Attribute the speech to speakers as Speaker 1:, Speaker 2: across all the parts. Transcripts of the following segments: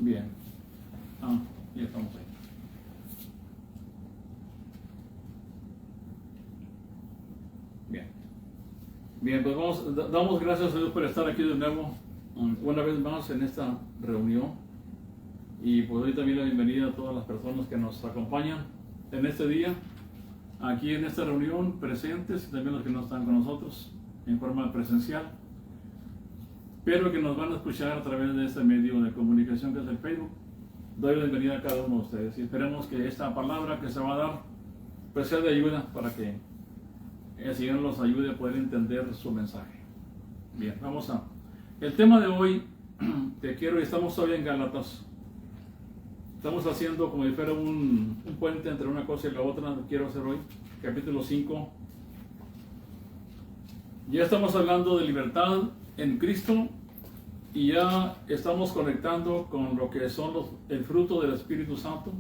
Speaker 1: Bien. Ya estamos ahí. Bien. Bien, pues damos gracias a Dios por estar aquí de nuevo, una vez más en esta reunión. Y pues doy también la bienvenida a todas las personas que nos acompañan en este día, aquí en esta reunión, presentes, y también los que no están con nosotros en forma presencial, pero que nos van a escuchar a través de este medio de comunicación que es el Facebook. Doy la bienvenida a cada uno de ustedes y esperemos que esta palabra que se va a dar pues sea de ayuda para que el Señor los ayude a poder entender su mensaje. Bien, vamos a... El tema de hoy, estamos todavía en Gálatas. Estamos haciendo como si fuera un puente entre una cosa y la otra. Quiero hacer hoy, capítulo 5. Ya estamos hablando de libertad en Cristo y ya estamos conectando con lo que son el fruto del Espíritu Santo.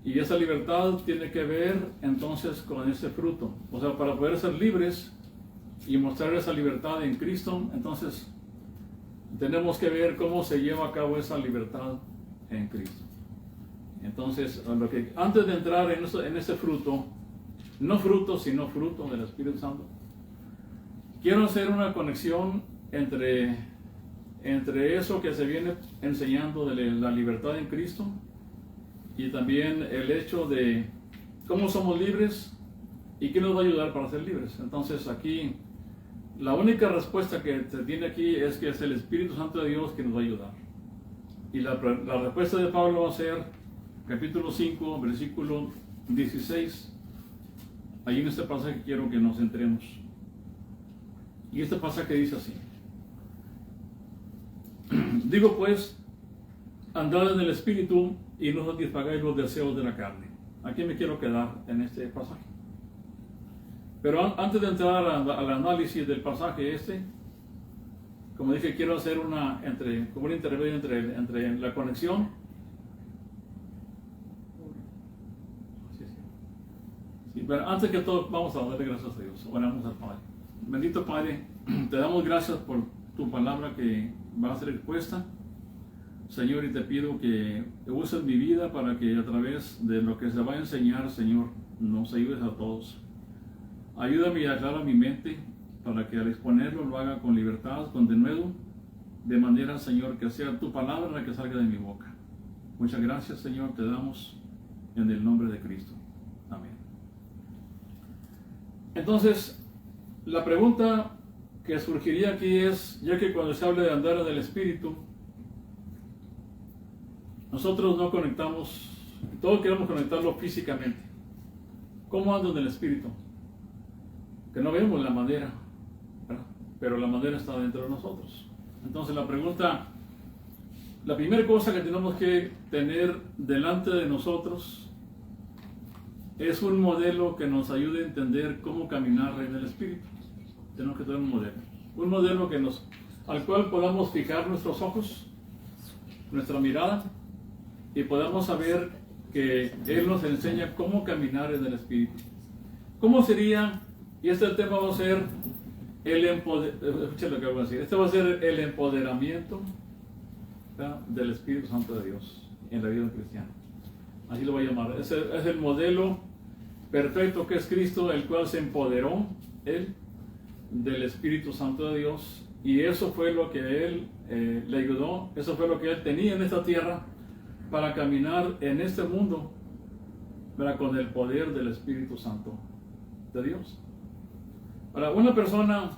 Speaker 1: Y esa libertad tiene que ver entonces con ese fruto. O sea, para poder ser libres y mostrar esa libertad en Cristo, entonces tenemos que ver cómo se lleva a cabo esa libertad en Cristo. Entonces, antes de entrar en ese fruto, no fruto, sino fruto del Espíritu Santo, quiero hacer una conexión entre eso que se viene enseñando de la libertad en Cristo y también el hecho de cómo somos libres y qué nos va a ayudar para ser libres. Entonces aquí la única respuesta que se tiene aquí es que es el Espíritu Santo de Dios que nos va a ayudar. Y la respuesta de Pablo va a ser capítulo 5, versículo 16. Ahí en este pasaje quiero que nos centremos. Y este pasaje dice así: digo pues, andad en el Espíritu y no satisfagáis los deseos de la carne. Aquí me quiero quedar en este pasaje. Pero antes de entrar al análisis del pasaje como dije, quiero hacer como un intermedio entre la conexión. Sí, pero antes que todo, vamos a darle gracias a Dios. Oramos al Padre. Bendito Padre, te damos gracias por tu palabra que va a ser expuesta, Señor, y te pido que uses mi vida para que a través de lo que se va a enseñar, Señor, nos ayudes a todos. Ayúdame y aclara mi mente para que al exponerlo lo haga con libertad, con denuedo, de manera, Señor, que sea tu palabra la que salga de mi boca. Muchas gracias, Señor, te damos en el nombre de Cristo. Amén. Entonces, la pregunta que surgiría aquí es, ya que cuando se habla de andar en el Espíritu, nosotros no conectamos, todos queremos conectarlo físicamente. ¿Cómo ando en el Espíritu? Que no vemos la madera, ¿verdad? Pero la madera está dentro de nosotros. Entonces la primera cosa que tenemos que tener delante de nosotros es un modelo que nos ayude a entender cómo caminar en el Espíritu. Tenemos que tener un modelo al cual podamos fijar nuestros ojos, nuestra mirada, y podamos saber que Él nos enseña cómo caminar en el Espíritu. ¿Cómo sería? Y este tema va a ser escuchen lo que voy a decir. Este va a ser el empoderamiento, ¿verdad?, del Espíritu Santo de Dios en la vida cristiana. Así lo voy a llamar. Es el modelo perfecto que es Cristo, el cual se empoderó Él del Espíritu Santo de Dios, y eso fue lo que Él le ayudó, eso fue lo que Él tenía en esta tierra para caminar en este mundo, ¿verdad?, con el poder del Espíritu Santo de Dios. Para una persona,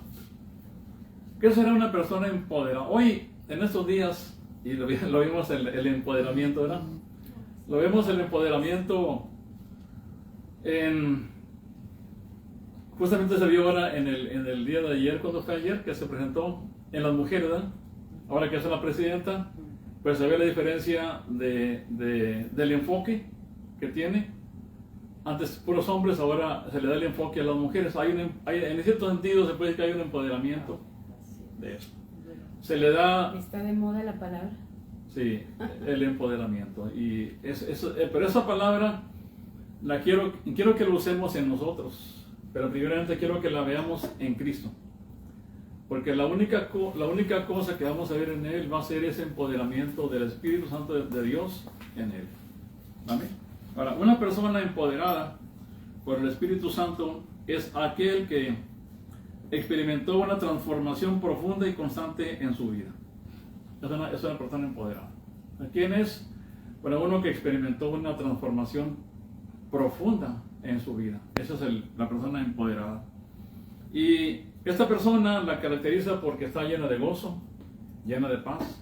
Speaker 1: ¿qué será una persona empoderada? Hoy, en estos días, y lo vimos el empoderamiento, ¿verdad? Lo vemos el empoderamiento justamente se vio ahora en el día de ayer, cuando fue ayer, que se presentó en las mujeres, ¿verdad? Ahora que es la presidenta, pues se ve la diferencia del enfoque que tiene. Antes puros hombres, ahora se le da el enfoque a las mujeres. En cierto sentido se puede decir que hay un empoderamiento de eso. Se le da...
Speaker 2: ¿Está de moda la palabra?
Speaker 1: Sí, el empoderamiento. Pero esa palabra quiero que lo usemos en nosotros. Pero primeramente quiero que la veamos en Cristo. Porque la única cosa que vamos a ver en él va a ser ese empoderamiento del Espíritu Santo de Dios en él. ¿Amén? Ahora, una persona empoderada por el Espíritu Santo es aquel que experimentó una transformación profunda y constante en su vida. Es una persona empoderada. ¿Quién es? Bueno, uno que experimentó una transformación profunda en su vida. Esa es la persona empoderada. Y esta persona la caracteriza porque está llena de gozo, llena de paz.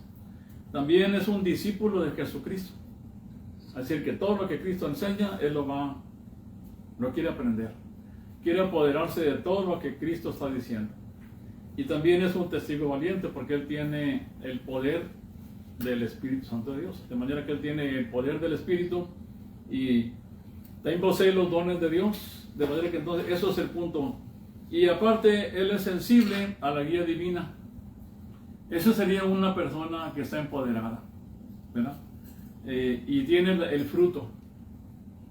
Speaker 1: También es un discípulo de Jesucristo. Es decir, que todo lo que Cristo enseña, él lo quiere aprender. Quiere apoderarse de todo lo que Cristo está diciendo. Y también es un testigo valiente porque él tiene el poder del Espíritu Santo de Dios. De manera que él tiene el poder del Espíritu y también posee los dones de Dios. De manera que entonces eso es el punto. Y aparte, él es sensible a la guía divina. Esa sería una persona que está empoderada, ¿verdad? Y tiene el fruto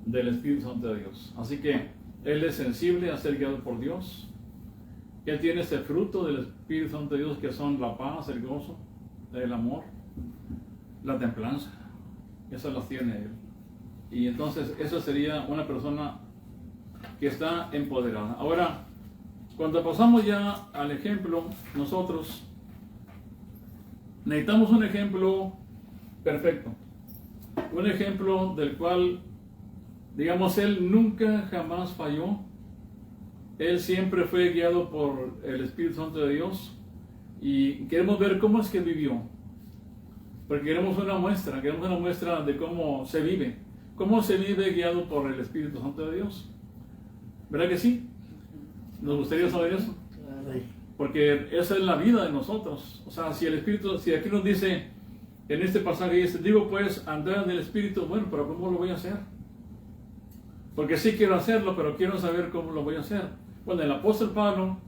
Speaker 1: del Espíritu Santo de Dios. Así que él es sensible a ser guiado por Dios. Él tiene ese fruto del Espíritu Santo de Dios que son la paz, el gozo, el amor, la templanza. Esas las tiene él. Y entonces esa sería una persona que está empoderada. Ahora, cuando pasamos ya al ejemplo, nosotros necesitamos un ejemplo perfecto. Un ejemplo del cual, digamos, él nunca jamás falló. Él siempre fue guiado por el Espíritu Santo de Dios. Y queremos ver cómo es que vivió. Porque queremos una muestra de cómo se vive. Cómo se vive guiado por el Espíritu Santo de Dios. ¿Verdad que sí? ¿Nos gustaría saber eso? Porque esa es la vida de nosotros. O sea, si aquí nos dice, en este pasaje dice, digo pues, andar en el Espíritu, bueno, pero ¿cómo lo voy a hacer? Porque sí quiero hacerlo, pero quiero saber cómo lo voy a hacer. Bueno, el apóstol Pablo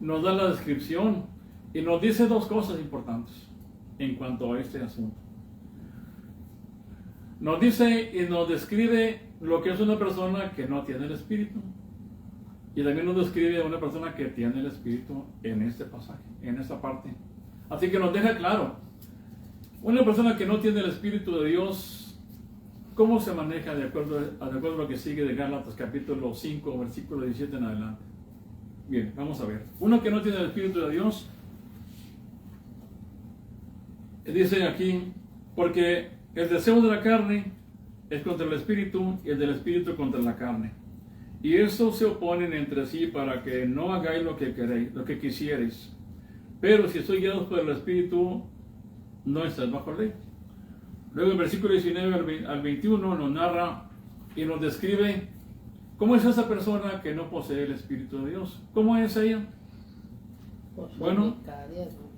Speaker 1: nos da la descripción y nos dice dos cosas importantes en cuanto a este asunto. Nos dice y nos describe lo que es una persona que no tiene el Espíritu. Y también nos describe a una persona que tiene el Espíritu en este pasaje, en esta parte. Así que nos deja claro, una persona que no tiene el Espíritu de Dios, ¿cómo se maneja de acuerdo a lo que sigue de Gálatas capítulo 5, versículo 17 en adelante? Bien, vamos a ver. Uno que no tiene el Espíritu de Dios, dice aquí, porque el deseo de la carne es contra el Espíritu y el del Espíritu contra la carne. Y estos se oponen entre sí para que no hagáis lo que queréis, lo que quisierais. Pero si sois guiados por el Espíritu, no estáis bajo ley. Luego en versículo 19 al 21 nos narra y nos describe cómo es esa persona que no posee el Espíritu de Dios. ¿Cómo es ella? Bueno,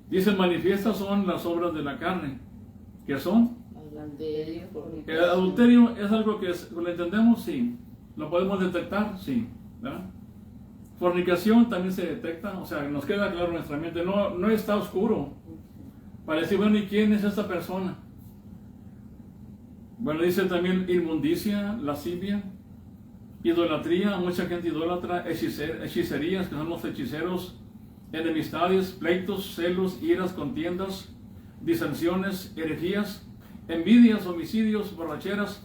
Speaker 1: dice, manifiestas son las obras de la carne. ¿Qué son? El adulterio es algo que lo entendemos, sí. ¿Lo podemos detectar? Sí, ¿verdad? Fornicación también se detecta, o sea, nos queda claro en nuestra mente, no está oscuro. Para decir, bueno, ¿y quién es esta persona? Bueno, dice también inmundicia, lascivia, idolatría, mucha gente idólatra, hechicerías, que son los hechiceros, enemistades, pleitos, celos, iras, contiendas, disensiones, herejías, envidias, homicidios, borracheras,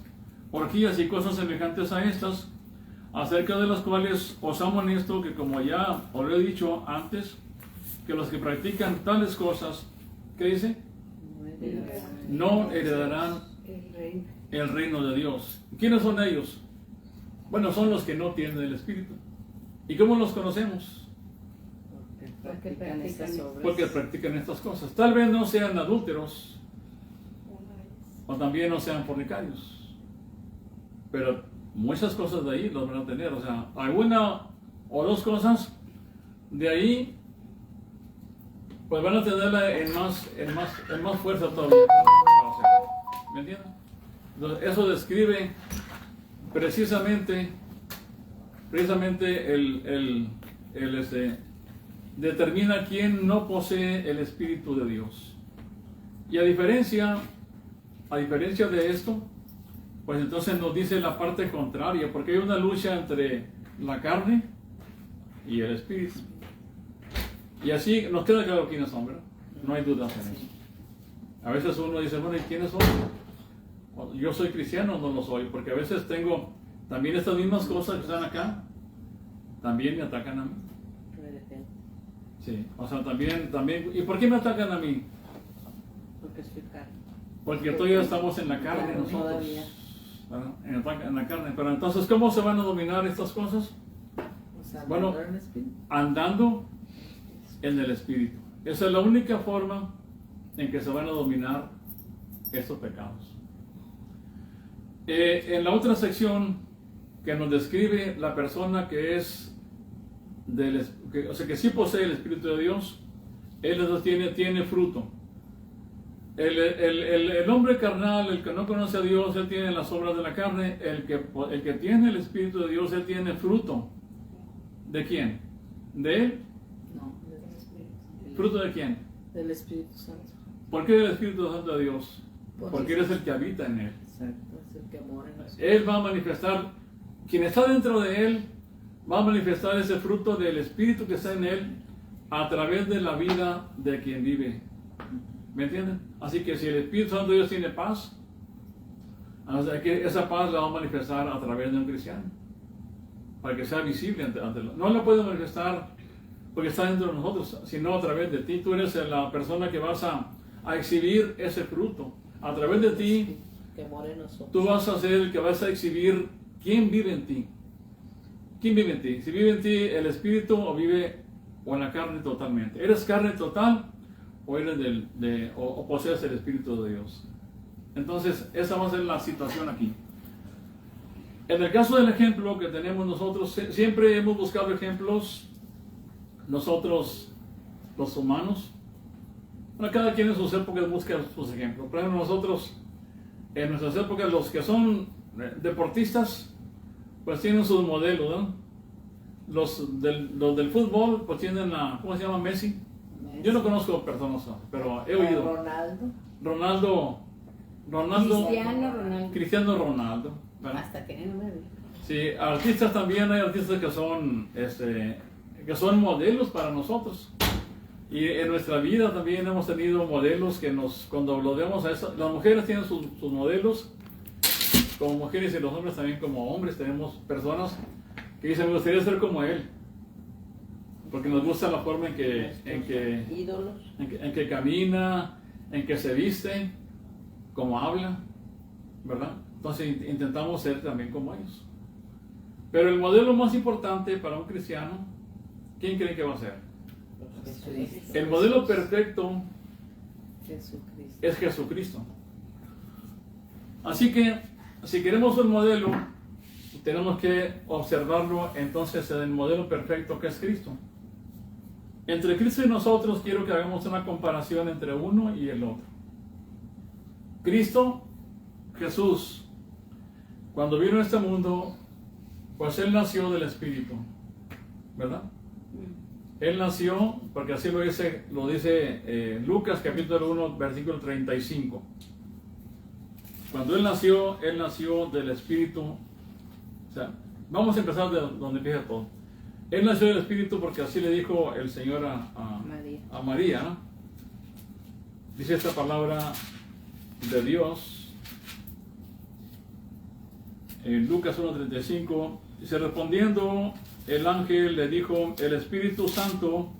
Speaker 1: orgías y cosas semejantes a estas, acerca de las cuales os amonesto que, como ya os lo he dicho antes, que los que practican tales cosas, ¿qué dice? No heredarán el reino de Dios. ¿Quiénes son ellos? Bueno, son los que no tienen el Espíritu. ¿Y cómo los conocemos? Porque practican estas cosas. Tal vez no sean adúlteros, o también no sean fornicarios, pero muchas cosas de ahí los van a tener. O sea, alguna o dos cosas de ahí pues van a tenerla en más fuerza todavía. ¿Me entienden? Entonces, eso describe precisamente determina quién no posee el Espíritu de Dios. Y a diferencia de esto, pues entonces nos dice la parte contraria, porque hay una lucha entre la carne y el Espíritu. Y así nos queda claro quiénes son, ¿verdad? No hay dudas en eso. A veces uno dice, bueno, ¿y quiénes son? Yo soy cristiano, no lo soy, porque a veces tengo también estas mismas cosas que están acá, también me atacan a mí. Sí, o sea, también, ¿y por qué me atacan a mí?
Speaker 2: Porque estoy carne.
Speaker 1: Porque todavía estamos en la carne nosotros. Bueno, en la carne. Pero entonces, ¿cómo se van a dominar estas cosas?
Speaker 2: O sea,
Speaker 1: Bueno, andando en el Espíritu. Esa es la única forma en que se van a dominar estos pecados. En la otra sección que nos describe la persona que es o sea, que sí posee el Espíritu de Dios, él tiene fruto. El hombre carnal, el que no conoce a Dios, él tiene las obras de la carne. El que tiene el Espíritu de Dios, él tiene fruto. ¿De quién? ¿De él?
Speaker 2: No, del Espíritu.
Speaker 1: ¿Fruto de quién?
Speaker 2: Del Espíritu Santo.
Speaker 1: ¿Por qué del Espíritu Santo de Dios? Porque Él es el que habita en él.
Speaker 2: Exacto, es el que mora en nosotros.
Speaker 1: Él va a manifestar, quien está dentro de él, va a manifestar ese fruto del Espíritu que está en él a través de la vida de quien vive. ¿Me entienden? Así que si el Espíritu Santo de Dios tiene paz, esa paz la va a manifestar a través de un cristiano, para que sea visible ante no la puede manifestar porque está dentro de nosotros, sino a través de ti. Tú eres la persona que vas a exhibir ese fruto. A través de ti,
Speaker 2: que mora en nosotros. Tú
Speaker 1: vas a ser el que vas a exhibir quién vive en ti. ¿Quién vive en ti? Si vive en ti el Espíritu o en la carne totalmente. ¿Eres carne total o eres o posees el Espíritu de Dios? Entonces, esa va a ser la situación aquí. En el caso del ejemplo que tenemos nosotros, siempre hemos buscado ejemplos, nosotros los humanos. Bueno, cada quien en sus épocas busca sus ejemplos. Por ejemplo, nosotros en nuestras épocas, los que son deportistas, pues tienen sus modelos, ¿no? Los del fútbol, pues tienen ¿cómo se llama? Messi. Yo no conozco personas, pero he oído. Ronaldo. Cristiano Ronaldo. ¿Verdad?
Speaker 2: Hasta que no me vi.
Speaker 1: Sí, artistas también, hay artistas que son modelos para nosotros. Y en nuestra vida también hemos tenido modelos que cuando lo vemos a eso, las mujeres tienen sus modelos como mujeres y los hombres también como hombres. Tenemos personas que dicen, me gustaría ser como él, porque nos gusta la forma en que
Speaker 2: ídolos,
Speaker 1: en que camina, en que se viste, como habla, ¿verdad? Entonces intentamos ser también como ellos. Pero el modelo más importante para un cristiano, ¿quién cree que va a ser?
Speaker 2: Jesucristo.
Speaker 1: El modelo perfecto
Speaker 2: Jesucristo.
Speaker 1: es Jesucristo. Así que, si queremos un modelo, tenemos que observarlo entonces en el modelo perfecto que es Cristo. Entre Cristo y nosotros quiero que hagamos una comparación entre uno y el otro. Cristo, Jesús, cuando vino a este mundo, pues Él nació del Espíritu, ¿verdad? Él nació, porque así lo dice Lucas capítulo 1, versículo 35. Cuando Él nació del Espíritu. O sea, vamos a empezar de donde empieza todo. Él nació del Espíritu porque así le dijo el Señor a María, ¿no? Dice esta palabra de Dios en Lucas 1:35. Dice, respondiendo el ángel le dijo, el Espíritu Santo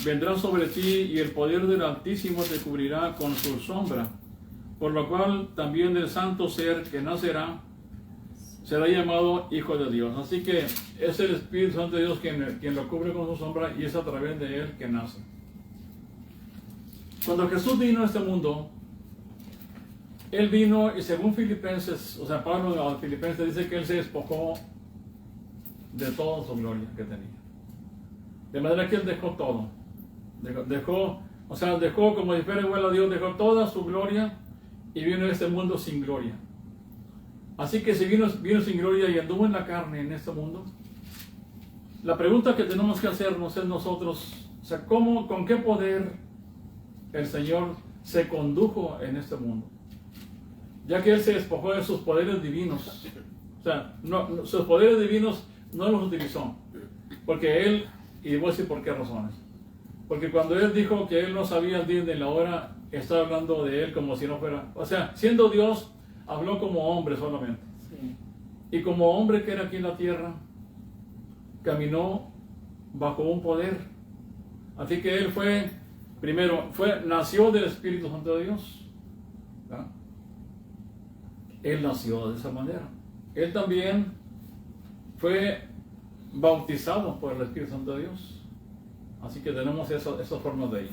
Speaker 1: vendrá sobre ti y el poder del Altísimo te cubrirá con su sombra, por lo cual también el santo ser que nacerá será llamado Hijo de Dios. Así que es el Espíritu Santo de Dios quien lo cubre con su sombra y es a través de él que nace. Cuando Jesús vino a este mundo, Él vino y según Filipenses, o sea, Pablo a Filipenses dice que Él se despojó de toda su gloria que tenía. De manera que Él dejó todo. Dejó como si fuera igual a Dios, dejó toda su gloria y vino a este mundo sin gloria. Así que si vino sin gloria y anduvo en la carne en este mundo, la pregunta que tenemos que hacernos es nosotros, o sea, con qué poder el Señor se condujo en este mundo, ya que Él se despojó de sus poderes divinos. O sea, sus poderes divinos no los utilizó, porque Él, y voy a decir por qué razones, Porque cuando él dijo que él no sabía el día ni la hora, está hablando de él como si no fuera. O sea, siendo Dios, habló como hombre solamente.
Speaker 2: Sí.
Speaker 1: Y como hombre que era aquí en la tierra, caminó bajo un poder. Así que él nació del Espíritu Santo de Dios. ¿Verdad? Él nació de esa manera. Él también fue bautizado por el Espíritu Santo de Dios. Así que tenemos esas formas de ahí.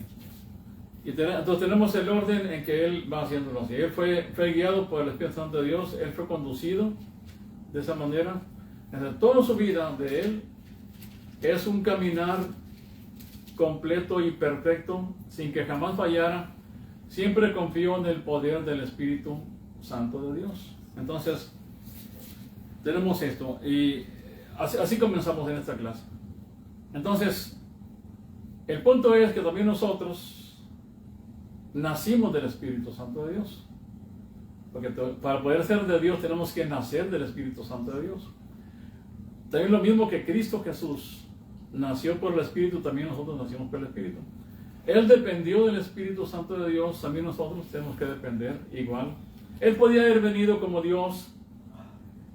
Speaker 1: Y entonces tenemos el orden en que él va haciéndolo así. Él fue guiado por el Espíritu Santo de Dios, él fue conducido de esa manera. Entonces, toda su vida de él es un caminar completo y perfecto, sin que jamás fallara. Siempre confió en el poder del Espíritu Santo de Dios. Entonces, tenemos esto. Y así comenzamos en esta clase. Entonces, el punto es que también nosotros nacimos del Espíritu Santo de Dios. Porque para poder ser de Dios tenemos que nacer del Espíritu Santo de Dios. También lo mismo que Cristo Jesús nació por el Espíritu, también nosotros nacimos por el Espíritu. Él dependió del Espíritu Santo de Dios, también nosotros tenemos que depender igual. Él podía haber venido como Dios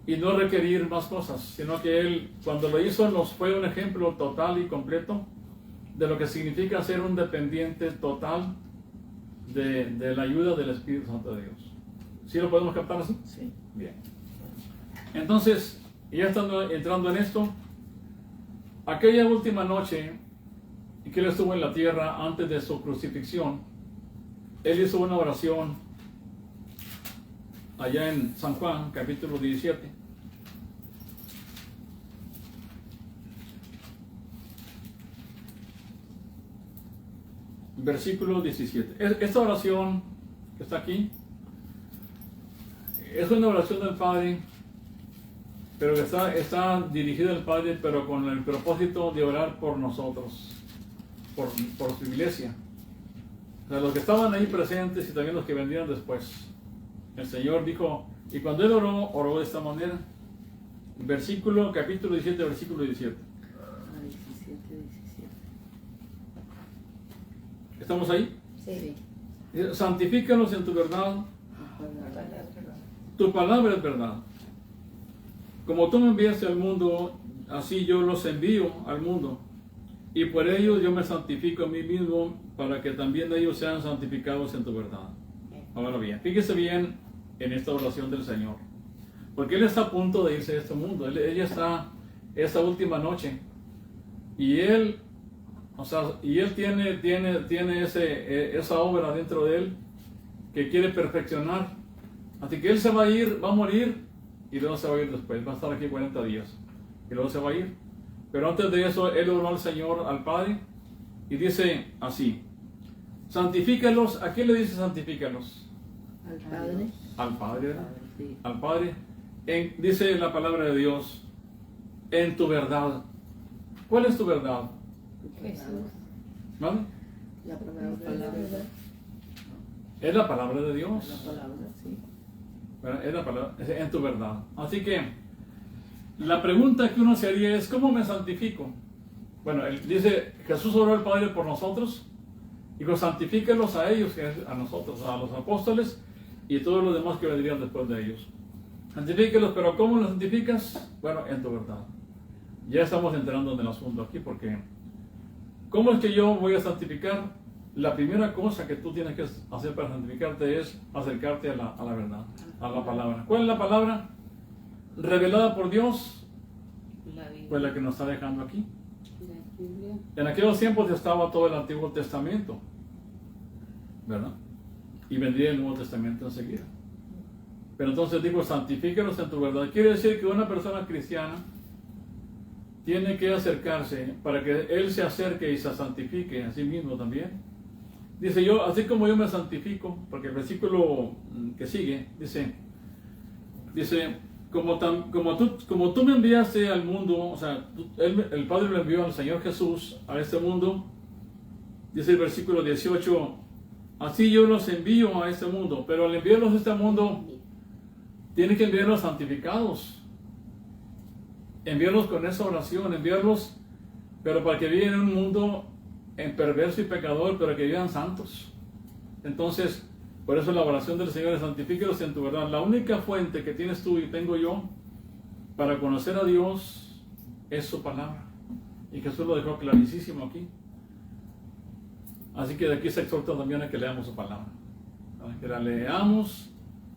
Speaker 1: y no requerir más cosas, sino que Él, cuando lo hizo, nos fue un ejemplo total y completo de lo que significa ser un dependiente total de la ayuda del Espíritu Santo de Dios. ¿Sí lo podemos captar así?
Speaker 2: Sí.
Speaker 1: Bien. Entonces, ya entrando en esto, aquella última noche que Él estuvo en la tierra antes de su crucifixión, Él hizo una oración allá en San Juan, capítulo 17. Versículo 17. Esta oración que está aquí es una oración del Padre, pero que está dirigida al Padre, pero con el propósito de orar por nosotros, por su iglesia. O sea, los que estaban ahí presentes y también los que vendrían después. El Señor dijo, y cuando Él oró de esta manera. Capítulo 17, versículo 17.
Speaker 2: 17.
Speaker 1: ¿Estamos ahí?
Speaker 2: Sí.
Speaker 1: Santifícalos en tu verdad. Tu palabra es verdad. Como tú me enviaste al mundo, así yo los envío al mundo. Y por ellos yo me santifico a mí mismo, para que también ellos sean santificados en tu verdad. Ahora bien, fíjese bien en esta oración del Señor. Porque Él está a punto de irse de este mundo. Ella está esta última noche. Y Él tiene esa obra dentro de Él que quiere perfeccionar. Así que Él se va a ir, va a morir y luego se va a ir después. Va a estar aquí 40 días y luego se va a ir. Pero antes de eso, Él oró al Señor, al Padre, y dice así: santifícalos. ¿A quién le dice santifícalos?
Speaker 2: Al Padre.
Speaker 1: Al Padre, ¿verdad?
Speaker 2: Sí.
Speaker 1: Al Padre. Dice la palabra de Dios, en tu verdad. ¿Cuál es tu verdad?
Speaker 2: Jesús.
Speaker 1: ¿Vale?
Speaker 2: La palabra.
Speaker 1: Es la palabra de Dios.
Speaker 2: La palabra, sí.
Speaker 1: ¿Verdad? Es la palabra, es en tu verdad. Así que la pregunta que uno se haría es, ¿cómo me santifico? Bueno, él dice, Jesús oró al Padre por nosotros, y dijo, santifíquelos a ellos, que es a nosotros, a los apóstoles y todos los demás que vendrían después de ellos. Santifíquelos, pero ¿cómo los santificas? Bueno, en tu verdad. Ya estamos entrando en el asunto aquí, porque ¿cómo es que yo voy a santificar? La primera cosa que tú tienes que hacer para santificarte es acercarte a la verdad, a la palabra. ¿Cuál es la palabra? Revelada por Dios,
Speaker 2: La Biblia.
Speaker 1: pues la que nos está dejando aquí.
Speaker 2: La Biblia.
Speaker 1: En aquellos tiempos estaba todo el Antiguo Testamento, ¿verdad? Y vendría el Nuevo Testamento enseguida. Pero entonces digo, santifícalos en tu verdad. Quiere decir que una persona cristiana tiene que acercarse para que él se acerque y se santifique a sí mismo también. Dice yo, así como yo me santifico, porque el versículo que sigue dice, como tú me enviaste al mundo, o sea, el Padre lo envió al Señor Jesús a este mundo, dice el versículo 18, así yo los envío a este mundo, pero al enviarlos a este mundo, tiene que enviarlos santificados, enviarlos con esa oración, enviarlos, pero para que vivan en un mundo en perverso y pecador, pero que vivan santos. Entonces, por eso la oración del Señor es: santifícalos en tu verdad. La única fuente que tienes tú y tengo yo para conocer a Dios es su palabra. Y Jesús lo dejó clarísimo aquí. Así que de aquí se exhorta también a que leamos su palabra. A que la leamos,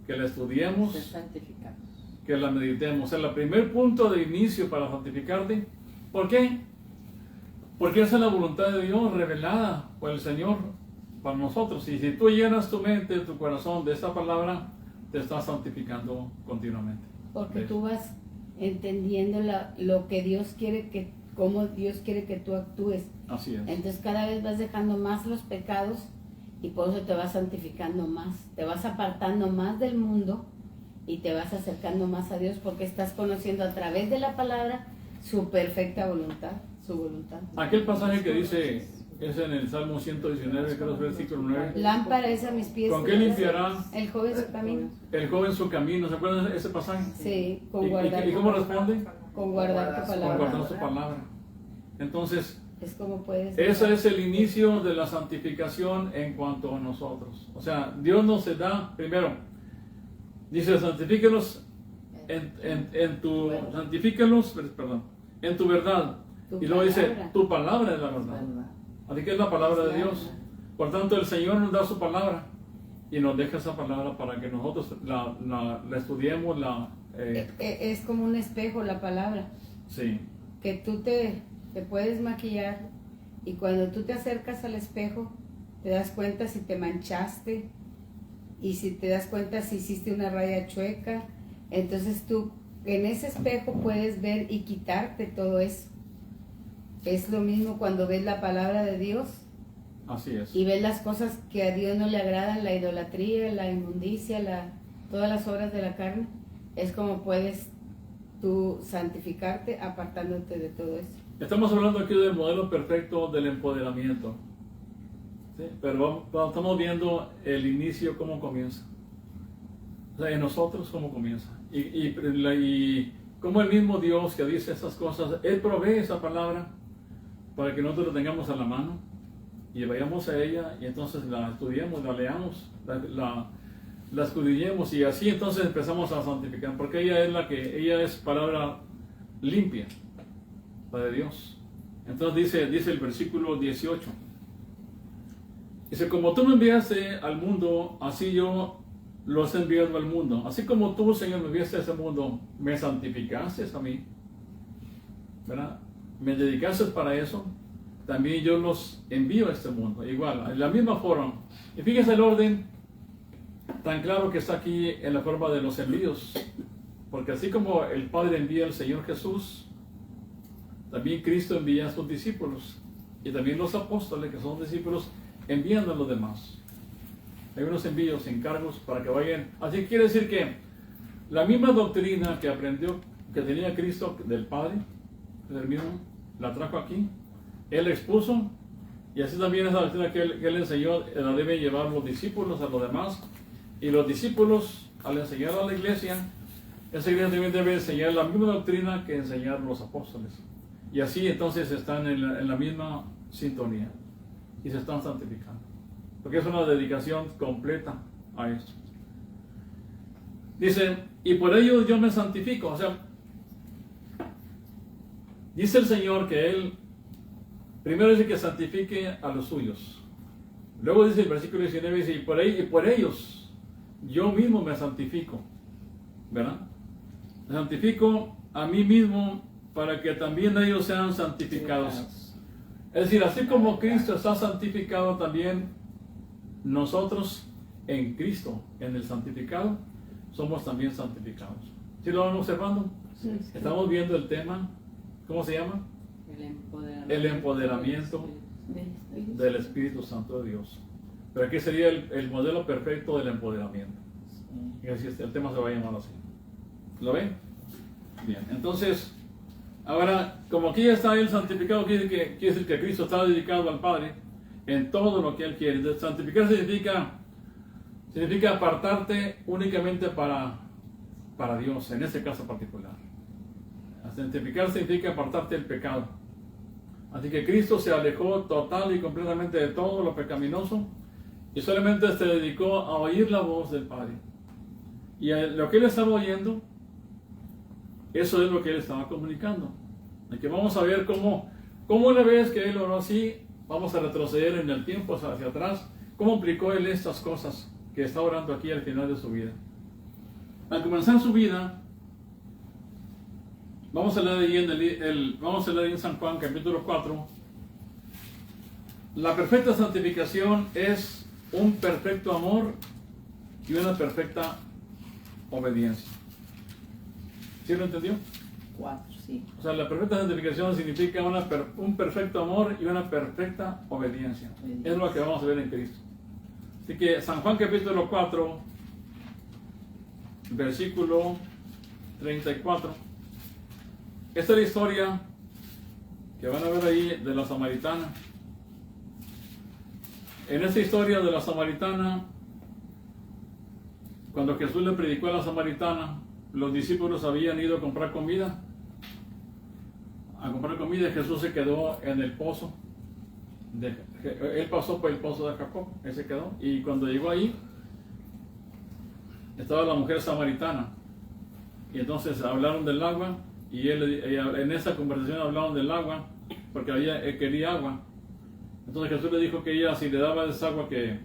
Speaker 1: que la estudiemos,
Speaker 2: Ser santificados.
Speaker 1: que la meditemos. Es el primer punto de inicio para santificarte. ¿Por qué? Porque esa es la voluntad de Dios revelada por el Señor para nosotros. Y si tú llenas tu mente, tu corazón de esta palabra, te estás santificando continuamente.
Speaker 3: Porque tú vas entendiendo lo que Dios quiere que, cómo Dios quiere que tú actúes.
Speaker 1: Así es.
Speaker 3: Entonces cada vez vas dejando más los pecados y por eso te vas santificando más. Te vas apartando más del mundo y te vas acercando más a Dios porque estás conociendo a través de la palabra su perfecta voluntad, su voluntad.
Speaker 1: Aquel pasaje que dice, es en el Salmo 119, creo que es versículo 9.
Speaker 3: Lámpara es a mis pies.
Speaker 1: ¿Con qué limpiará
Speaker 3: el joven su camino?
Speaker 1: el joven su camino? ¿Se acuerdan de ese pasaje?
Speaker 3: Sí,
Speaker 1: ¿Y,
Speaker 3: con guardar.
Speaker 1: y cómo responde?
Speaker 3: Con guardar tu
Speaker 1: Con
Speaker 3: palabra.
Speaker 1: guardar su palabra. Entonces,
Speaker 3: Es como puedes.
Speaker 1: ese es el inicio de la santificación en cuanto a nosotros. O sea, Dios nos da, primero, dice: santifíquelos en tu verdad.
Speaker 3: Tu
Speaker 1: Y luego dice:
Speaker 3: palabra.
Speaker 1: tu palabra es la verdad. Así que es la palabra de Dios. Por tanto, el Señor nos da su palabra y nos deja esa palabra para que nosotros la estudiemos.
Speaker 3: Es como un espejo la palabra.
Speaker 1: Sí,
Speaker 3: Que tú te puedes maquillar y cuando tú te acercas al espejo te das cuenta si te manchaste y si te das cuenta si hiciste una raya chueca. Entonces tú en ese espejo puedes ver y quitarte todo eso. Es lo mismo cuando ves la palabra de Dios
Speaker 1: así es.
Speaker 3: y ves las cosas que a Dios no le agradan, la idolatría, la inmundicia, todas las obras de la carne. Es como puedes tú santificarte apartándote de todo eso.
Speaker 1: Estamos hablando aquí del modelo perfecto del empoderamiento. ¿Sí? Pero estamos viendo el inicio, cómo comienza. O sea, en nosotros cómo comienza. Y cómo el mismo Dios que dice esas cosas, Él provee esa palabra para que nosotros la tengamos a la mano y vayamos a ella y entonces la estudiemos, la leamos, la escudriñemos y así entonces empezamos a santificar, porque ella es palabra limpia, la de Dios. Entonces dice el versículo 18, dice: como tú me enviaste al mundo, así yo los he enviado al mundo. Así como tú, Señor, me enviaste a ese mundo, me santificaste a mí, ¿verdad? Me dedicaste para eso, también yo los envío a este mundo, igual, en la misma forma. Y fíjese el orden tan claro que está aquí en la forma de los envíos, porque así como el Padre envía al Señor Jesús, también Cristo envía a sus discípulos, y también los apóstoles, que son discípulos, envían a los demás. Hay unos envíos, encargos para que vayan. Así quiere decir que la misma doctrina que aprendió, que tenía Cristo del Padre, el mismo, la trajo aquí, Él la expuso, y así también esa doctrina que él enseñó la deben llevar los discípulos a los demás, y los discípulos, al enseñar a la iglesia, esa iglesia también debe enseñar la misma doctrina que enseñar los apóstoles, y así entonces están en la misma sintonía y se están santificando, porque es una dedicación completa a esto. Dice: y por ello yo me santifico. O sea, dice el Señor que Él primero dice que santifique a los suyos. Luego dice el versículo 19, dice: y por ellos yo mismo me santifico, ¿verdad? Me santifico a mí mismo para que también ellos sean santificados. Es decir, así como Cristo está santificado, también nosotros en Cristo, en el santificado, somos también santificados. ¿Sí lo van observando?
Speaker 3: Sí.
Speaker 1: Estamos viendo el tema, ¿cómo se llama? El empoderamiento del Espíritu Santo de Dios. Pero aquí sería el modelo perfecto del empoderamiento. Y así el tema se va a llamar así. ¿Lo ven? Bien, entonces, ahora, como aquí ya está el santificado, quiere decir que Cristo está dedicado al Padre en todo lo que Él quiere. Entonces, santificar significa apartarte únicamente para Dios, en ese caso particular. Santificar significa apartarte del pecado. Así que Cristo se alejó total y completamente de todo lo pecaminoso y solamente se dedicó a oír la voz del Padre. Y lo que él estaba oyendo, eso es lo que él estaba comunicando. Así que vamos a ver cómo una vez que él oró así, vamos a retroceder en el tiempo hacia atrás, cómo aplicó él estas cosas que está orando aquí al final de su vida. Al comenzar su vida, vamos a leer ahí en San Juan capítulo 4. La perfecta santificación es un perfecto amor y una perfecta obediencia. ¿Sí lo entendió?
Speaker 2: 4, sí.
Speaker 1: O sea, la perfecta santificación significa un perfecto amor y una perfecta obediencia. Es lo que vamos a ver en Cristo. Así que San Juan capítulo 4, versículo 34. Esta es la historia que van a ver ahí de la samaritana. En esta historia de la samaritana, cuando Jesús le predicó a la samaritana, los discípulos habían ido a comprar comida. Jesús se quedó en el pozo. Él pasó por el pozo de Jacob, él se quedó. Y cuando llegó ahí, estaba la mujer samaritana. Y entonces hablaron del agua. Y en esa conversación hablaron del agua, porque él quería agua. Entonces Jesús le dijo que ella, si le daba esa agua que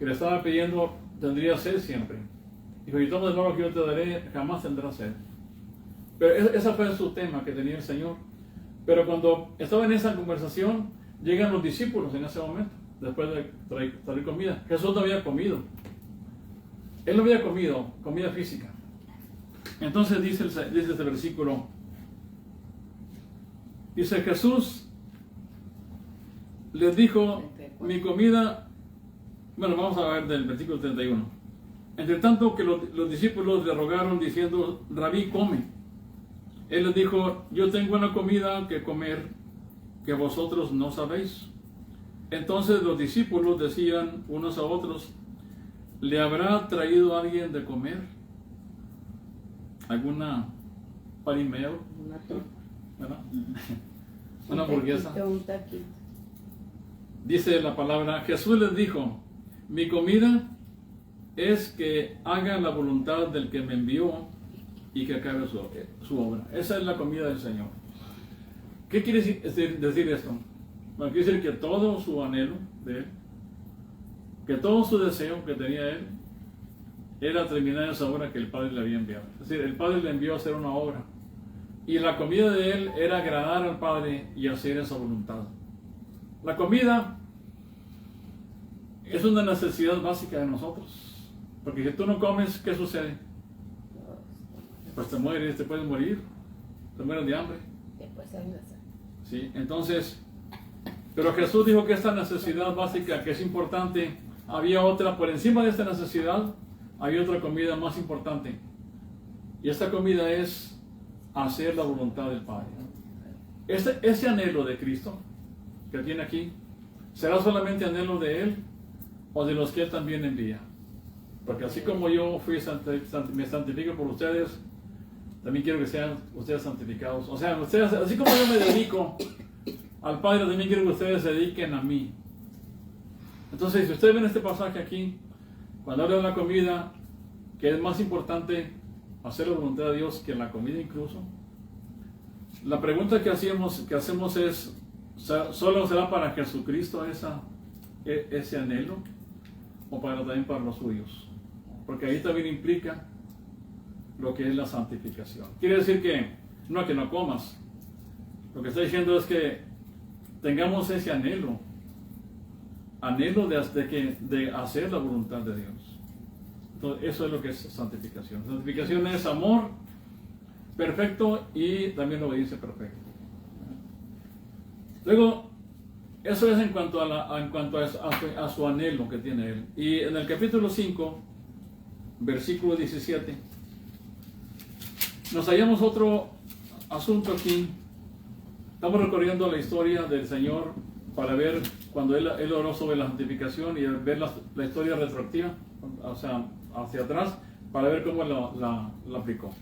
Speaker 1: le estaba pidiendo, tendría sed siempre. Dijo, y toma el agua que yo te daré, jamás tendrás sed. Pero ese fue su tema que tenía el Señor. Pero cuando estaba en esa conversación, llegan los discípulos en ese momento, después de traer comida. Jesús no había comido. Él no había comido comida física. Entonces dice este versículo, dice Jesús les dijo, mi comida, bueno, vamos a ver del versículo 31. Entre tanto que los discípulos le rogaron diciendo, Rabí, come. Él les dijo, yo tengo una comida que comer que vosotros no sabéis. Entonces los discípulos decían unos a otros, ¿le habrá traído alguien de comer? ¿Alguna parimeo?
Speaker 2: Una torta.
Speaker 1: ¿Verdad? Una hamburguesa.
Speaker 3: Un taquito.
Speaker 1: Dice la palabra, Jesús les dijo, mi comida es que haga la voluntad del que me envió y que acabe su obra. Esa es la comida del Señor. ¿Qué quiere decir esto? Bueno, quiere decir que todo su anhelo de él, que todo su deseo que tenía él, era terminar esa obra que el Padre le había enviado. Es decir, el Padre le envió a hacer una obra. Y la comida de él era agradar al Padre y hacer esa voluntad. La comida es una necesidad básica de nosotros. Porque si tú no comes, ¿qué sucede? Pues te mueres, te puedes morir, te mueres de hambre. ¿Sí? Entonces, pero Jesús dijo que esta necesidad básica, que es importante, había otra, por encima de esta necesidad, había otra comida más importante. Y esta comida es hacer la voluntad del Padre. Ese anhelo de Cristo que tiene aquí, ¿será solamente anhelo de Él o de los que Él también envía? Porque así como yo me santifico por ustedes, también quiero que sean ustedes santificados. O sea, ustedes, así como yo me dedico al Padre, también quiero que ustedes se dediquen a mí. Entonces, si ustedes ven este pasaje aquí, cuando habla de la comida, que es más importante hacer la voluntad de Dios que la comida incluso, la pregunta que hacemos es, ¿solo será para Jesucristo ese anhelo? ¿O también para los suyos? Porque ahí también implica lo que es la santificación. Quiere decir que no comas. Lo que está diciendo es que tengamos ese anhelo de hacer la voluntad de Dios. Entonces, eso es lo que es santificación. Santificación es amor perfecto y también obediencia perfecta. Luego, eso es en cuanto a su anhelo que tiene él. Y en el capítulo 5, versículo 17, nos hallamos otro asunto aquí. Estamos recorriendo la historia del Señor para ver cuando él oró sobre la santificación y ver la historia retroactiva, o sea, hacia atrás, para ver cómo la aplicó.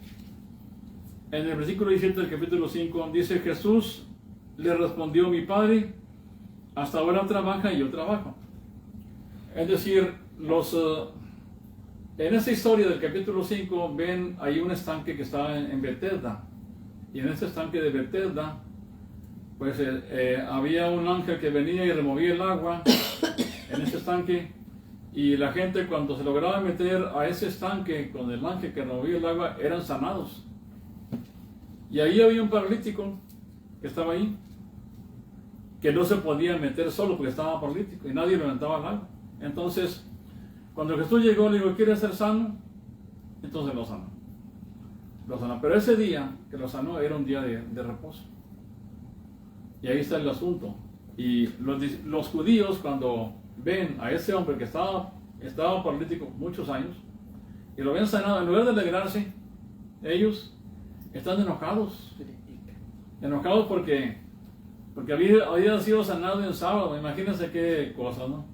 Speaker 1: En el versículo 17 del capítulo 5 dice, Jesús le respondió: mi padre hasta ahora trabaja y yo trabajo. Es decir, en esta historia del capítulo 5 ven ahí un estanque que está en Bethesda. Y en ese estanque de Bethesda, pues había un ángel que venía y removía el agua en ese estanque. Y la gente, cuando se lograba meter a ese estanque con el ángel que removía el agua, eran sanados. Y ahí había un paralítico que estaba ahí, que no se podía meter solo porque estaba paralítico y nadie lo levantaba al agua. Entonces, cuando Jesús llegó, le dijo: ¿quieres ser sano? Entonces lo sanó. Pero ese día que lo sanó era un día de reposo. Y ahí está el asunto. Y los judíos, cuando ven a ese hombre que estaba paralítico muchos años y lo ven sanado, en lugar de alegrarse, ellos están enojados. Enojados porque había sido sanado en sábado. Imagínense qué cosa, ¿no?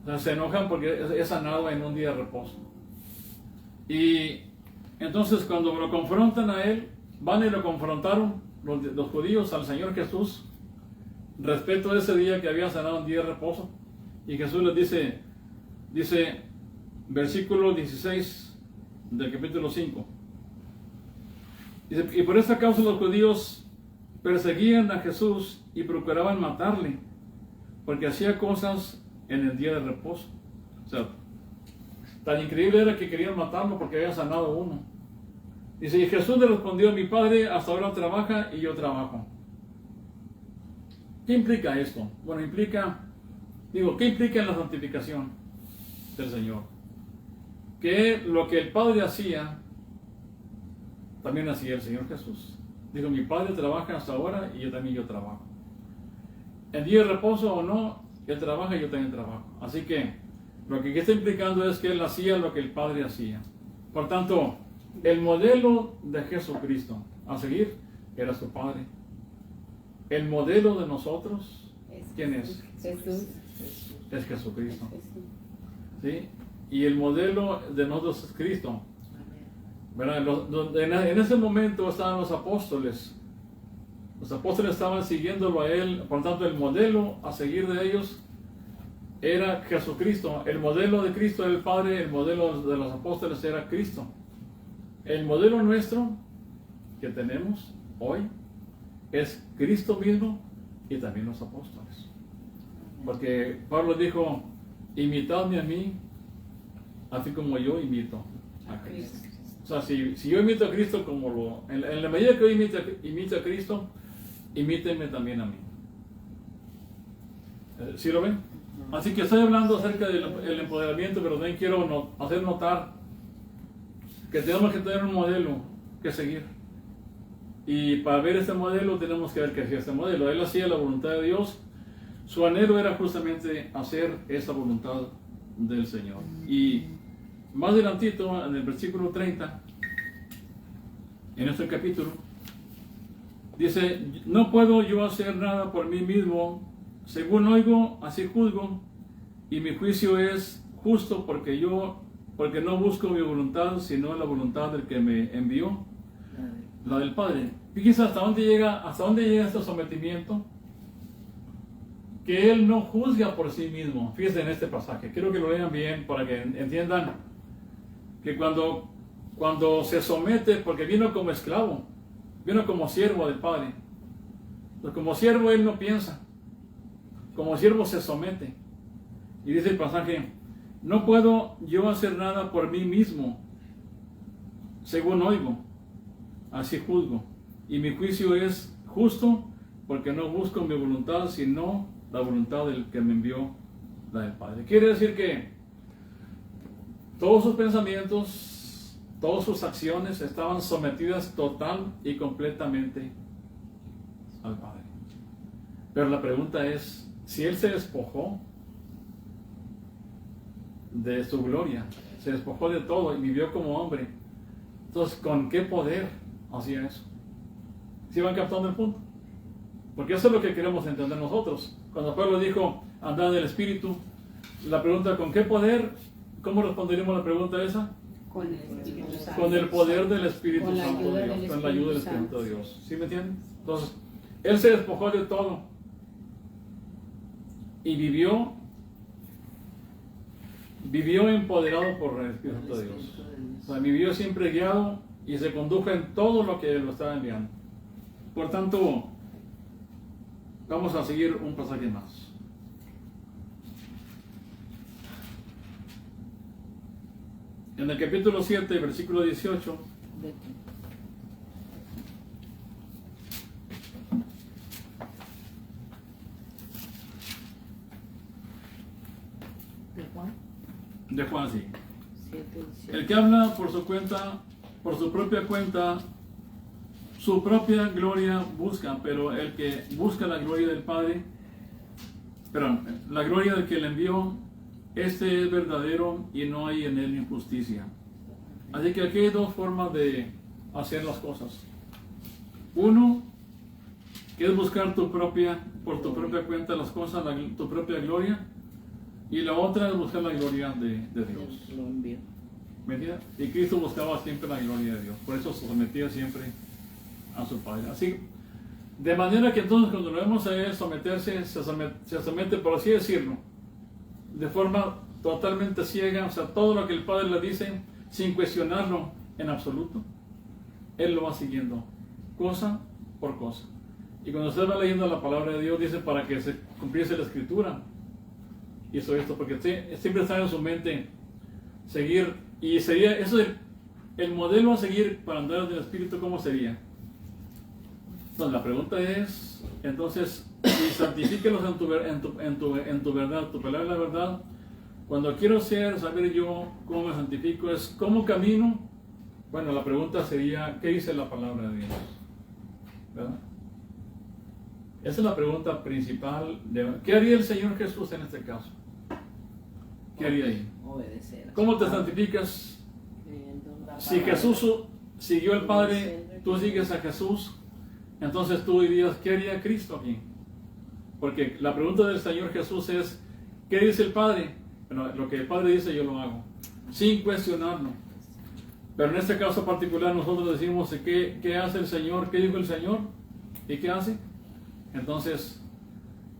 Speaker 1: O sea, se enojan porque es sanado en un día de reposo. Y entonces, cuando lo confrontan a él, van y lo confrontaron los judíos al Señor Jesús respecto a ese día que había sanado un día de reposo. Y Jesús les dice, versículo 16 del capítulo 5. Dice: y por esta causa los judíos perseguían a Jesús y procuraban matarle, porque hacía cosas en el día de reposo. O sea, tan increíble era que querían matarlo porque había sanado uno. Dice: y Jesús le respondió: mi padre hasta ahora trabaja y yo trabajo. ¿Qué implica esto? Bueno, ¿qué implica en la santificación del Señor? Que lo que el Padre hacía, también hacía el Señor Jesús. Digo, mi Padre trabaja hasta ahora y yo trabajo. En día de reposo o no, Él trabaja y yo también trabajo. Así que lo que está implicando es que Él hacía lo que el Padre hacía. Por tanto, el modelo de Jesucristo a seguir era su Padre. El modelo de nosotros, ¿quién es?
Speaker 3: Jesús.
Speaker 1: Es Jesucristo. ¿Sí? Y el modelo de nosotros es Cristo. ¿Verdad? En ese momento estaban los apóstoles. Los apóstoles estaban siguiéndolo a Él. Por tanto, el modelo a seguir de ellos era Jesucristo. El modelo de Cristo era el Padre. El modelo de los apóstoles era Cristo. El modelo nuestro que tenemos hoy es Cristo mismo y también los apóstoles. Porque Pablo dijo: imitadme a mí, así como yo imito a Cristo. O sea, si yo imito a Cristo en la medida que yo imito a Cristo, imítenme también a mí. ¿Sí lo ven? Así que estoy hablando acerca del empoderamiento, pero también quiero hacer notar que tenemos que tener un modelo que seguir. Y para ver este modelo tenemos que ver qué hacía este modelo. Él hacía la voluntad de Dios. Su anhelo era justamente hacer esa voluntad del Señor. Y más adelantito, en el versículo 30, en este capítulo, dice: no puedo yo hacer nada por mí mismo, según oigo, así juzgo, y mi juicio es justo porque no busco mi voluntad, sino la voluntad del que me envió, la del Padre. Fíjense hasta dónde llega este sometimiento, que Él no juzga por sí mismo. Fíjense en este pasaje, quiero que lo lean bien para que entiendan que cuando se somete, porque vino como esclavo, vino como siervo del Padre. Pero como siervo Él no piensa, como siervo se somete. Y dice el pasaje: no puedo yo hacer nada por mí mismo, según oigo, así juzgo, y mi juicio es justo porque no busco mi voluntad, sino la voluntad del que me envió, la del Padre. Quiere decir que todos sus pensamientos, todas sus acciones estaban sometidas total y completamente al Padre. Pero la pregunta es, si Él se despojó de su gloria, se despojó de todo y vivió como hombre, entonces, ¿con qué poder hacía eso? ¿Sí van captando el punto? Porque eso es lo que queremos entender nosotros. Cuando Pablo dijo: andad en el Espíritu, la pregunta, ¿con qué poder? ¿Cómo responderíamos la pregunta esa?
Speaker 3: Con el Espíritu Santo.
Speaker 1: Con el poder del Espíritu
Speaker 3: Con la
Speaker 1: Santo
Speaker 3: ayuda
Speaker 1: de Dios,
Speaker 3: del
Speaker 1: con la ayuda del
Speaker 3: Espíritu
Speaker 1: Espíritu de Dios. ¿Sí me entienden? Entonces, Él se despojó de todo y vivió empoderado por el Espíritu Santo de Dios. O sea, vivió siempre guiado y se condujo en todo lo que lo estaba enviando. Por tanto, vamos a seguir un pasaje más. En el capítulo 7, versículo 18,
Speaker 2: ¿De Juan?
Speaker 1: de Juan, sí.
Speaker 2: 7, 18.
Speaker 1: El que habla por su cuenta, por su propia cuenta, su propia gloria busca, pero el que busca la gloria del Padre, perdón, la gloria del que le envió, este es verdadero y no hay en él injusticia. Así que aquí hay dos formas de hacer las cosas. Uno, que es buscar por tu propia cuenta las cosas, tu propia gloria. Y la otra es buscar la gloria de Dios.
Speaker 2: Lo envió.
Speaker 1: ¿Me entiendes? Y Cristo buscaba siempre la gloria de Dios. Por eso se sometía siempre a su Padre. Así, de manera que entonces cuando lo vemos a él someterse, se somete, por así decirlo, de forma totalmente ciega, o sea, todo lo que el Padre le dice, sin cuestionarlo en absoluto, él lo va siguiendo, cosa por cosa. Y cuando usted va leyendo la palabra de Dios, dice para que se cumpliese la Escritura. Hizo esto, porque siempre está en su mente seguir, y sería, eso es el modelo a seguir para andar en el Espíritu, ¿cómo sería? Entonces la pregunta es, entonces, y santifíquelos en tu verdad, tu palabra es la verdad. Cuando quiero saber yo cómo me santifico, es cómo camino. Bueno, la pregunta sería, ¿qué dice la palabra de Dios? ¿Verdad? Esa es la pregunta principal. ¿Qué haría el Señor Jesús en este caso? ¿Qué haría ahí?
Speaker 2: Obedecer.
Speaker 1: ¿Cómo te santificas?
Speaker 2: Creyendo en la
Speaker 1: Si
Speaker 2: palabra.
Speaker 1: Jesús siguió al Padre, tú sigues a Jesús, entonces tú dirías, ¿qué haría Cristo aquí? Porque la pregunta del Señor Jesús es, ¿qué dice el Padre? Bueno, lo que el Padre dice yo lo hago, sin cuestionarlo. Pero en este caso particular nosotros decimos, ¿qué hace el Señor? ¿Qué dijo el Señor? ¿Y qué hace? Entonces,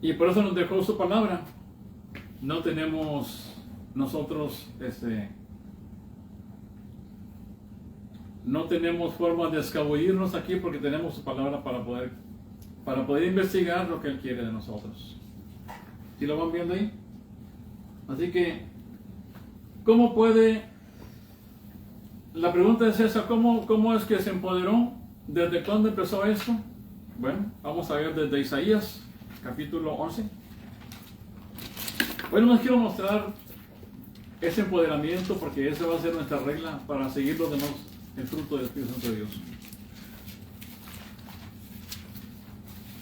Speaker 1: y por eso nos dejó su palabra. No tenemos nosotros, no tenemos forma de escabullirnos aquí porque tenemos su palabra para poder investigar lo que Él quiere de nosotros. ¿Sí lo van viendo ahí? Así que, ¿cómo puede? La pregunta es esa, ¿cómo es que se empoderó? ¿Desde cuándo empezó esto? Bueno, vamos a ver desde Isaías, capítulo 11. Bueno, les quiero mostrar ese empoderamiento porque esa va a ser nuestra regla para seguir los demás, el fruto del Espíritu Santo de Dios.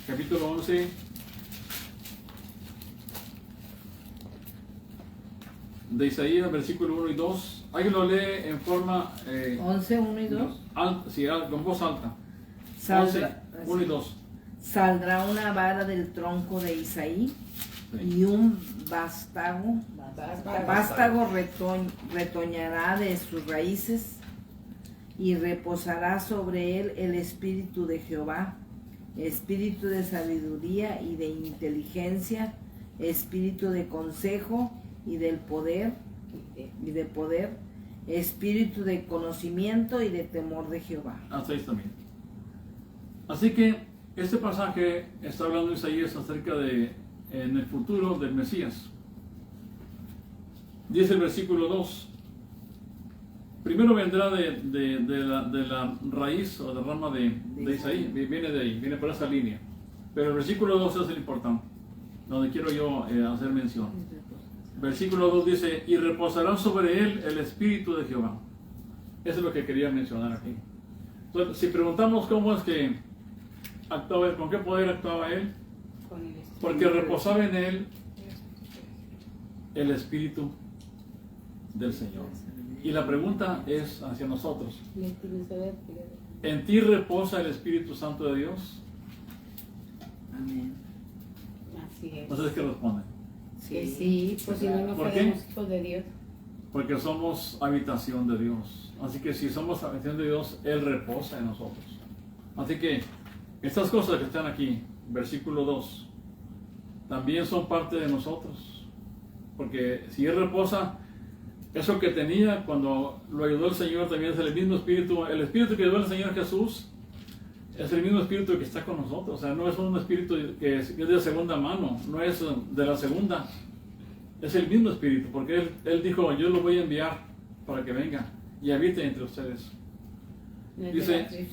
Speaker 1: Capítulo 11. De Isaías, versículo 1 y 2. Alguien lo lee en forma
Speaker 2: 11, 1 y 2.
Speaker 1: sí, con voz alta.
Speaker 2: Saldrá,
Speaker 1: 11, 1 y 2.
Speaker 2: Saldrá una vara del tronco de Isaí
Speaker 1: Sí.
Speaker 2: y un vástago retoñará de sus raíces y reposará sobre él el espíritu de Jehová, espíritu de sabiduría y de inteligencia, espíritu de consejo y de poder, espíritu de conocimiento y de temor de Jehová.
Speaker 1: Hasta ahí también. Así que este pasaje está hablando Isaías acerca de en el futuro del Mesías. Dice el versículo 2. Primero vendrá de la raíz o de rama de Isaí, viene de ahí, viene por esa línea. Pero el versículo 2 es el importante, donde quiero yo hacer mención. Versículo 2 dice, y reposará sobre él el espíritu de Jehová. Eso es lo que quería mencionar aquí. Entonces, si preguntamos cómo es que actuaba él, con qué poder actuaba él,
Speaker 3: Con el Espíritu.
Speaker 1: porque reposaba en él el espíritu del Señor. Y la pregunta es hacia nosotros. ¿En ti reposa el Espíritu Santo de Dios?
Speaker 2: Amén.
Speaker 3: Así es.
Speaker 1: ¿Ustedes qué responden?
Speaker 3: Que sí, pues si no, no
Speaker 1: ¿Por
Speaker 3: fuéramos
Speaker 1: qué?
Speaker 3: hijos de Dios.
Speaker 1: Porque somos habitación de Dios. Así que si somos habitación de Dios, Él reposa en nosotros. Así que estas cosas que están aquí versículo 2, también son parte de nosotros. Porque si Él reposa, eso que tenía cuando lo ayudó el Señor también es el mismo Espíritu. El Espíritu que ayudó al Señor Jesús es el mismo Espíritu que está con nosotros. O sea, no es un Espíritu que es de segunda mano, no es de la segunda. Es el mismo Espíritu, porque Él dijo, yo lo voy a enviar para que venga y habite entre ustedes. Dice,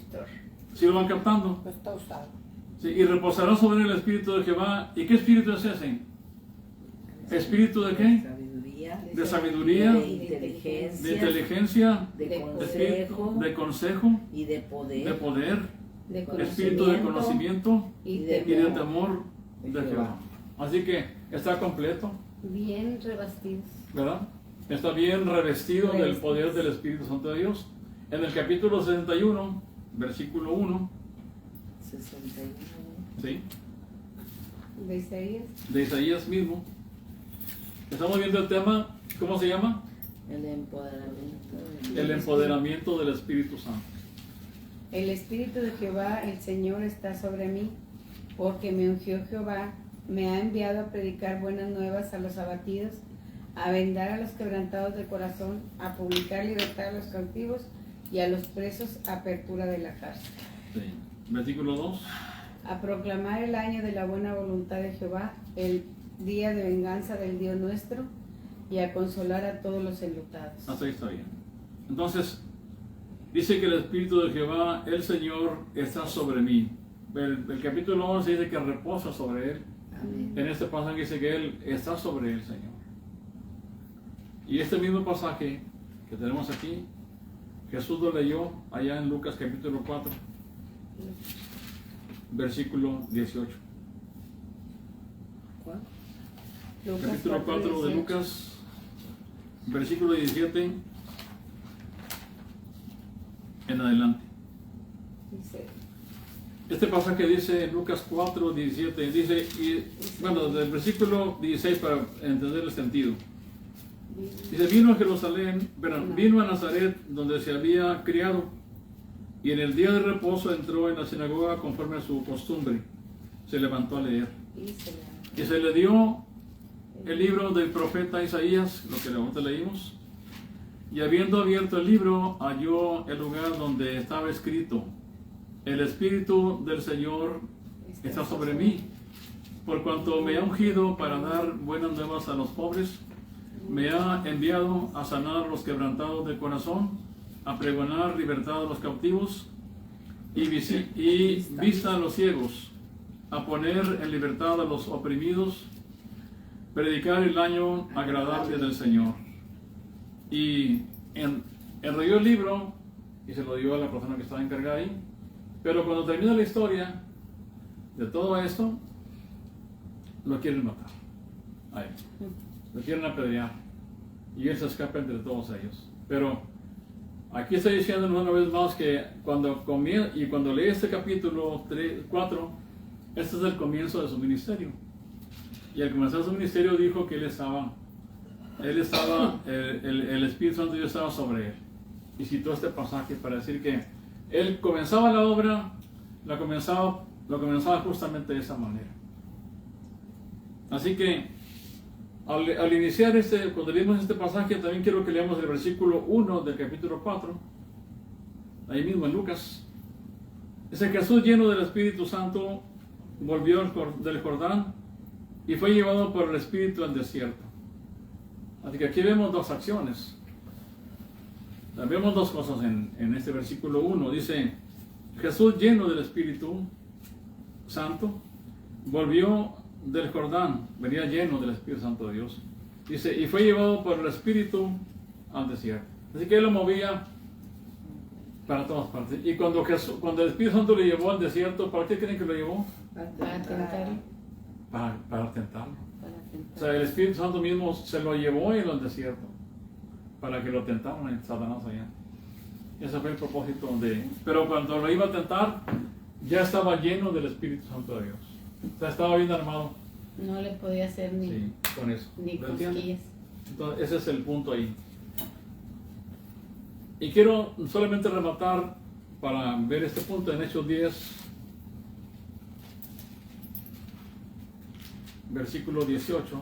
Speaker 1: si lo van captando,
Speaker 4: No está usado.
Speaker 1: sí, y reposará sobre el Espíritu de Jehová. ¿Y qué Espíritu es ese? ¿Espíritu de qué? De sabiduría,
Speaker 2: de inteligencia,
Speaker 1: de inteligencia,
Speaker 2: de
Speaker 1: consejo
Speaker 2: y de poder,
Speaker 3: de
Speaker 1: espíritu de conocimiento
Speaker 3: y
Speaker 2: de
Speaker 1: y de temor de Jehová. Así que está completo,
Speaker 3: bien rebastidos.
Speaker 1: ¿verdad? Está bien revestido del poder del Espíritu Santo de Dios. En el capítulo 61, versículo 1,
Speaker 2: 61.
Speaker 1: ¿sí?
Speaker 3: De Isaías.
Speaker 1: De Isaías mismo, estamos viendo el tema, ¿cómo se llama?
Speaker 2: El empoderamiento.
Speaker 1: El empoderamiento del Espíritu Santo.
Speaker 3: El Espíritu de Jehová, el Señor, está sobre mí, porque me ungió Jehová, me ha enviado a predicar buenas nuevas a los abatidos, a vendar a los quebrantados de corazón, a publicar libertad a los cautivos y a los presos apertura de la cárcel.
Speaker 1: Sí. Versículo 2.
Speaker 3: A proclamar el año de la buena voluntad de Jehová, el día de venganza del Dios nuestro, y a consolar a todos los enlutados.
Speaker 1: Hasta ahí está bien. Entonces, dice que el Espíritu de Jehová, el Señor, está sobre mí. El capítulo 11 dice que reposa sobre Él.
Speaker 2: Amén.
Speaker 1: En este pasaje dice que Él está sobre el Señor. Y este mismo pasaje que tenemos aquí, Jesús lo leyó allá en Lucas capítulo 4, versículo 18.
Speaker 2: ¿Cuál?
Speaker 3: Lucas
Speaker 1: Capítulo 4 de
Speaker 3: 18.
Speaker 1: Lucas, versículo 17 en adelante.
Speaker 3: Dice,
Speaker 1: Este pasaje dice en Lucas 4, 17, dice, y, bueno, del versículo 16 para entender el sentido. Dice, vino a Jerusalén, vino a Nazaret, donde se había criado, y en el día de reposo entró en la sinagoga conforme a su costumbre. Se levantó a leer. Y se le dio el libro del profeta Isaías, lo que ahorita leímos, y habiendo abierto el libro, halló el lugar donde estaba escrito, el Espíritu del Señor está sobre mí, por cuanto me ha ungido para dar buenas nuevas a los pobres, me ha enviado a sanar a los quebrantados de corazón, a pregonar libertad a los cautivos y vista a los ciegos, a poner en libertad a los oprimidos, predicar el año agradable del Señor. Y enrolló el libro y se lo dio a la persona que estaba encargada ahí. Pero cuando termina la historia de todo esto, lo quieren matar a él. Lo quieren apedrear. Y él se escapa entre todos ellos. Pero aquí está diciendo una vez más que cuando lee este capítulo 4, este es el comienzo de su ministerio. Y al comenzar su ministerio dijo que el Espíritu Santo de Dios estaba sobre él. Y citó este pasaje para decir que él comenzaba la obra, lo comenzaba justamente de esa manera. Así que al iniciar cuando leímos este pasaje, también quiero que leamos el versículo 1 del capítulo 4, ahí mismo en Lucas. Dice: Jesús, lleno del Espíritu Santo, volvió del Jordán y fue llevado por el Espíritu al desierto. Así que aquí vemos dos acciones. Vemos dos cosas en este versículo 1. Dice: Jesús, lleno del Espíritu Santo, volvió del Jordán, venía lleno del Espíritu Santo de Dios. Dice, y fue llevado por el Espíritu al desierto. Así que él lo movía para todas partes. Y cuando el Espíritu Santo le llevó al desierto, ¿para qué creen que lo llevó?
Speaker 3: para tentarlo.
Speaker 1: Para tentarlo. O sea, el Espíritu Santo mismo se lo llevó al desierto para que lo tentaran en Satanás allá. Ese fue el propósito pero cuando lo iba a tentar, ya estaba lleno del Espíritu Santo de Dios. O sea, estaba bien armado.
Speaker 3: No le podía hacer ni,
Speaker 1: Sí, con eso.
Speaker 3: ni
Speaker 1: ¿Lo entiendes?
Speaker 3: cosquillas.
Speaker 1: Entonces, ese es el punto ahí. Y quiero solamente rematar para ver este punto en Hechos 10. versículo 18.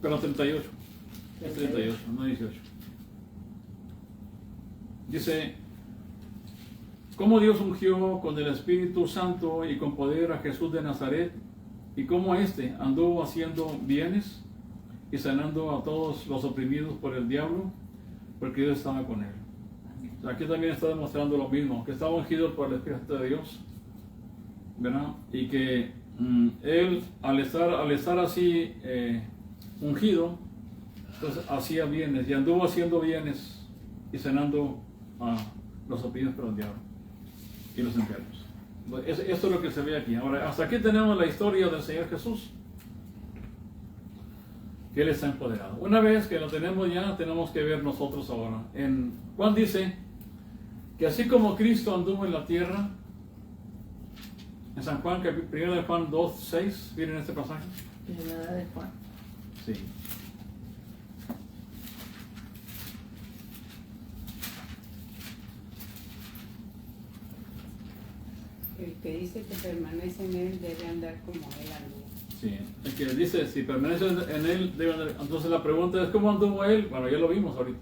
Speaker 1: Pero 38. Es 38, no 18. Dice, cómo Dios ungió con el Espíritu Santo y con poder a Jesús de Nazaret, y cómo éste anduvo haciendo bienes y sanando a todos los oprimidos por el diablo, porque Dios estaba con él. O sea, aquí también está demostrando lo mismo, que estaba ungido por el Espíritu de Dios, ¿verdad? Y que él, al estar así ungido, entonces hacía bienes y anduvo haciendo bienes y sanando a los oprimidos por el diablo y los enfermos. Esto es lo que se ve aquí. Ahora, hasta aquí tenemos la historia del Señor Jesús, que Él está empoderado. Una vez que lo tenemos ya, tenemos que ver nosotros ahora. En Juan dice que así como Cristo anduvo en la tierra, en San Juan, 1 de Juan 2:6, miren este pasaje.
Speaker 2: Primera de Juan.
Speaker 1: Sí.
Speaker 3: El que dice que permanece en él debe andar como él anduvo.
Speaker 1: Sí, el que dice, si permanece en él, debe andar. Entonces la pregunta es, ¿cómo anduvo él? Bueno, ya lo vimos ahorita.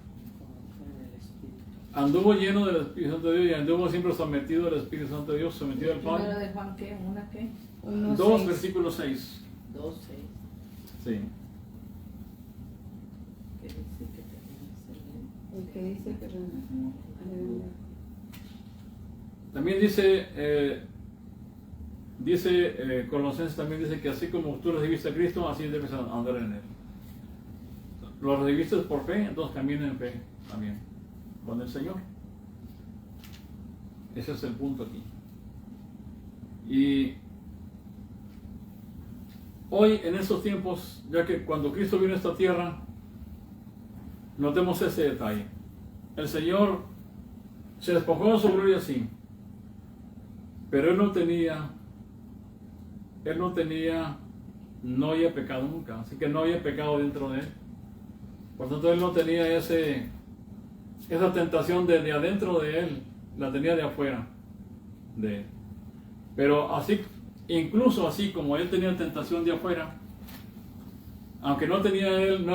Speaker 1: Anduvo lleno del Espíritu Santo de Dios y anduvo siempre sometido al Espíritu Santo de Dios, sometido al
Speaker 2: Primera
Speaker 1: Padre.
Speaker 2: de Juan, ¿qué? ¿Una qué?
Speaker 1: 2, versículo 6.
Speaker 2: 2:6.
Speaker 1: Sí.
Speaker 2: ¿Qué dice que permanece en él?
Speaker 3: El que dice que debe andar.
Speaker 1: También dice Colosenses también dice que así como tú recibiste a Cristo, así debes andar en él. Lo recibiste por fe, entonces camina en fe también con el Señor. Ese es el punto aquí. Y hoy en estos tiempos, ya que cuando Cristo vino a esta tierra, notemos ese detalle. El Señor se despojó de su gloria, sí, pero Él no había pecado nunca, así que no había pecado dentro de Él. Por tanto, Él no tenía esa tentación de adentro de Él, la tenía de afuera de Él. Pero así, incluso así como Él tenía tentación de afuera, aunque no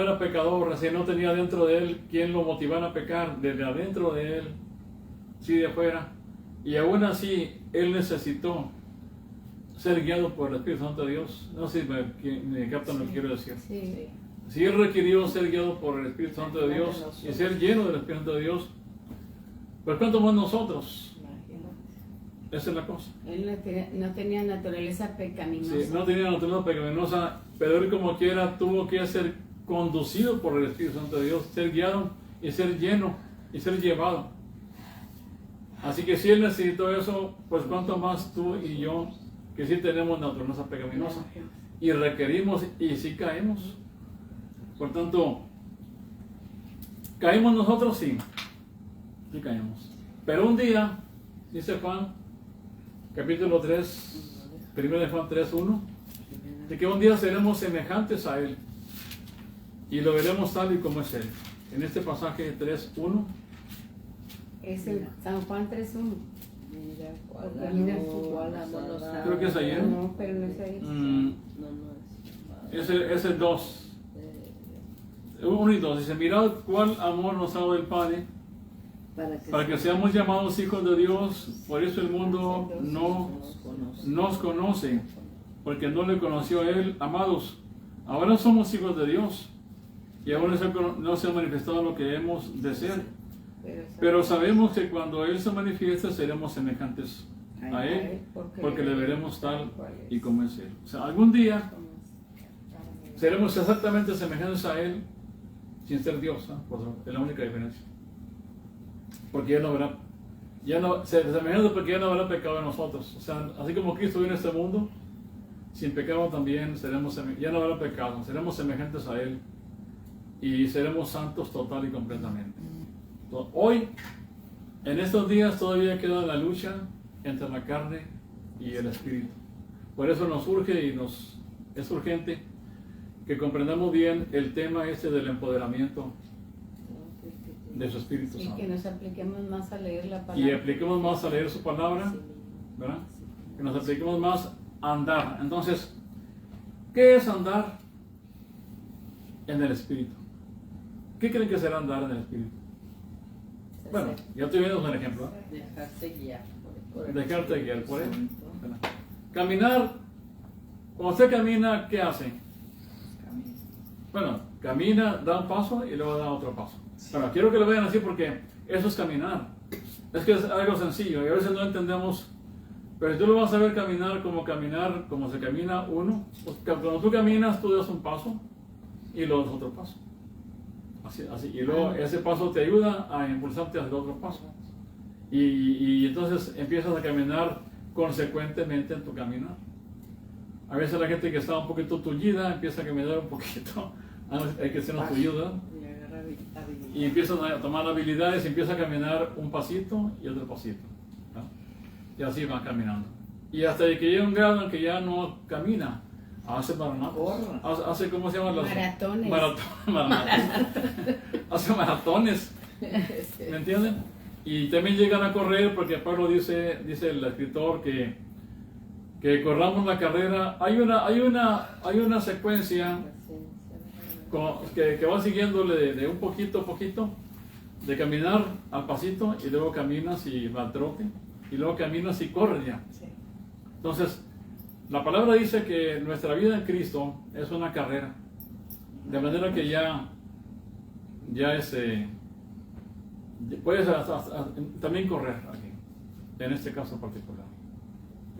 Speaker 1: era pecador, recién no tenía dentro de Él quien lo motivara a pecar, desde adentro de Él, sí de afuera, y aún así Él necesitó ser guiado por el Espíritu Santo de Dios. No sé si me captan lo que quiero decir.
Speaker 3: Sí.
Speaker 1: Si Él requirió ser guiado por el Espíritu Santo de Dios y ser lleno del Espíritu Santo de Dios, pues ¿cuánto más nosotros? Esa es la cosa.
Speaker 3: Él no tenía naturaleza pecaminosa.
Speaker 1: Sí, no tenía naturaleza pecaminosa, pero Él como quiera tuvo que ser conducido por el Espíritu Santo de Dios, ser guiado y ser lleno y ser llevado. Así que si Él necesitó eso, pues cuánto más tú y yo, que sí tenemos naturaleza pecaminosa y requerimos y sí caemos. Por tanto, ¿caímos nosotros? Sí, sí caemos. Pero un día, dice Juan, capítulo 3, 1 de Juan 3:1, de que un día seremos semejantes a Él y lo veremos tal y como es Él. En este pasaje 3:1.
Speaker 3: Es en San Juan 3:1.
Speaker 2: Mira,
Speaker 1: Creo que es ayer.
Speaker 3: No, pero no es ahí.
Speaker 1: Es el 2. 1 y 2. Dice, mirad cuál amor nos ha dado el Padre para que seamos llamados hijos de Dios. Por eso el mundo no nos conoce, porque no le conoció a Él. Amados, ahora somos hijos de Dios y aún no se ha manifestado lo que hemos de ser. Pero sabemos que cuando Él se manifieste seremos semejantes a Él, porque le veremos tal y como es Él. O sea, algún día seremos exactamente semejantes a Él sin ser Dios, ¿no? Es la única diferencia. Porque semejantes porque ya no habrá pecado en nosotros. O sea, así como Cristo vino a este mundo, sin pecado también ya no habrá pecado, seremos semejantes a Él y seremos santos total y completamente. Entonces, hoy, en estos días, todavía queda la lucha entre la carne y el espíritu. Por eso nos urge y es urgente que comprendamos bien el tema este del empoderamiento de su Espíritu
Speaker 3: Y
Speaker 1: Santo.
Speaker 3: que nos apliquemos más a leer la
Speaker 1: Y
Speaker 3: palabra.
Speaker 1: apliquemos más a leer su palabra, ¿verdad? Que nos apliquemos más a andar. Entonces, ¿qué es andar en el Espíritu? ¿Qué creen que será andar en el Espíritu? Bueno, ya estoy viendo un ejemplo.
Speaker 2: Dejarse guiar por
Speaker 1: Dejarte guiar por él.
Speaker 2: Santo.
Speaker 1: ¿Verdad? Caminar, cuando usted camina, ¿qué hace?
Speaker 2: Camino.
Speaker 1: Bueno, camina, da un paso y luego da otro paso. Bueno, quiero que lo vean así porque eso es caminar. Es que es algo sencillo y a veces no entendemos. Pero si tú lo vas a ver caminar, como se camina uno, pues, cuando tú caminas, tú das un paso y luego das otro paso. Así. Y luego ese paso te ayuda a impulsarte hacia el otro paso. Y entonces empiezas a caminar consecuentemente en tu caminar. A veces la gente que está un poquito tullida empieza a caminar un poquito. Hay que ser una tullida.
Speaker 2: Y agarra habilidad.
Speaker 1: Y empiezan a tomar habilidades y empieza a caminar un pasito y otro pasito. ¿No? Y así van caminando. Y hasta que llega un grado en que ya no camina, hace maratones.
Speaker 2: Corre.
Speaker 1: Hace, ¿cómo se llaman las?
Speaker 3: Maratones.
Speaker 1: Maratones. Hace maratones. ¿Me entienden? Y también llegan a correr porque Pablo dice el escritor que corramos la carrera. Hay una secuencia que va siguiéndole de un poquito a poquito, de caminar al pasito y luego caminas y va al trote y luego caminas y corres ya. Entonces, la palabra dice que nuestra vida en Cristo es una carrera, de manera que ya puedes también correr aquí, en este caso particular.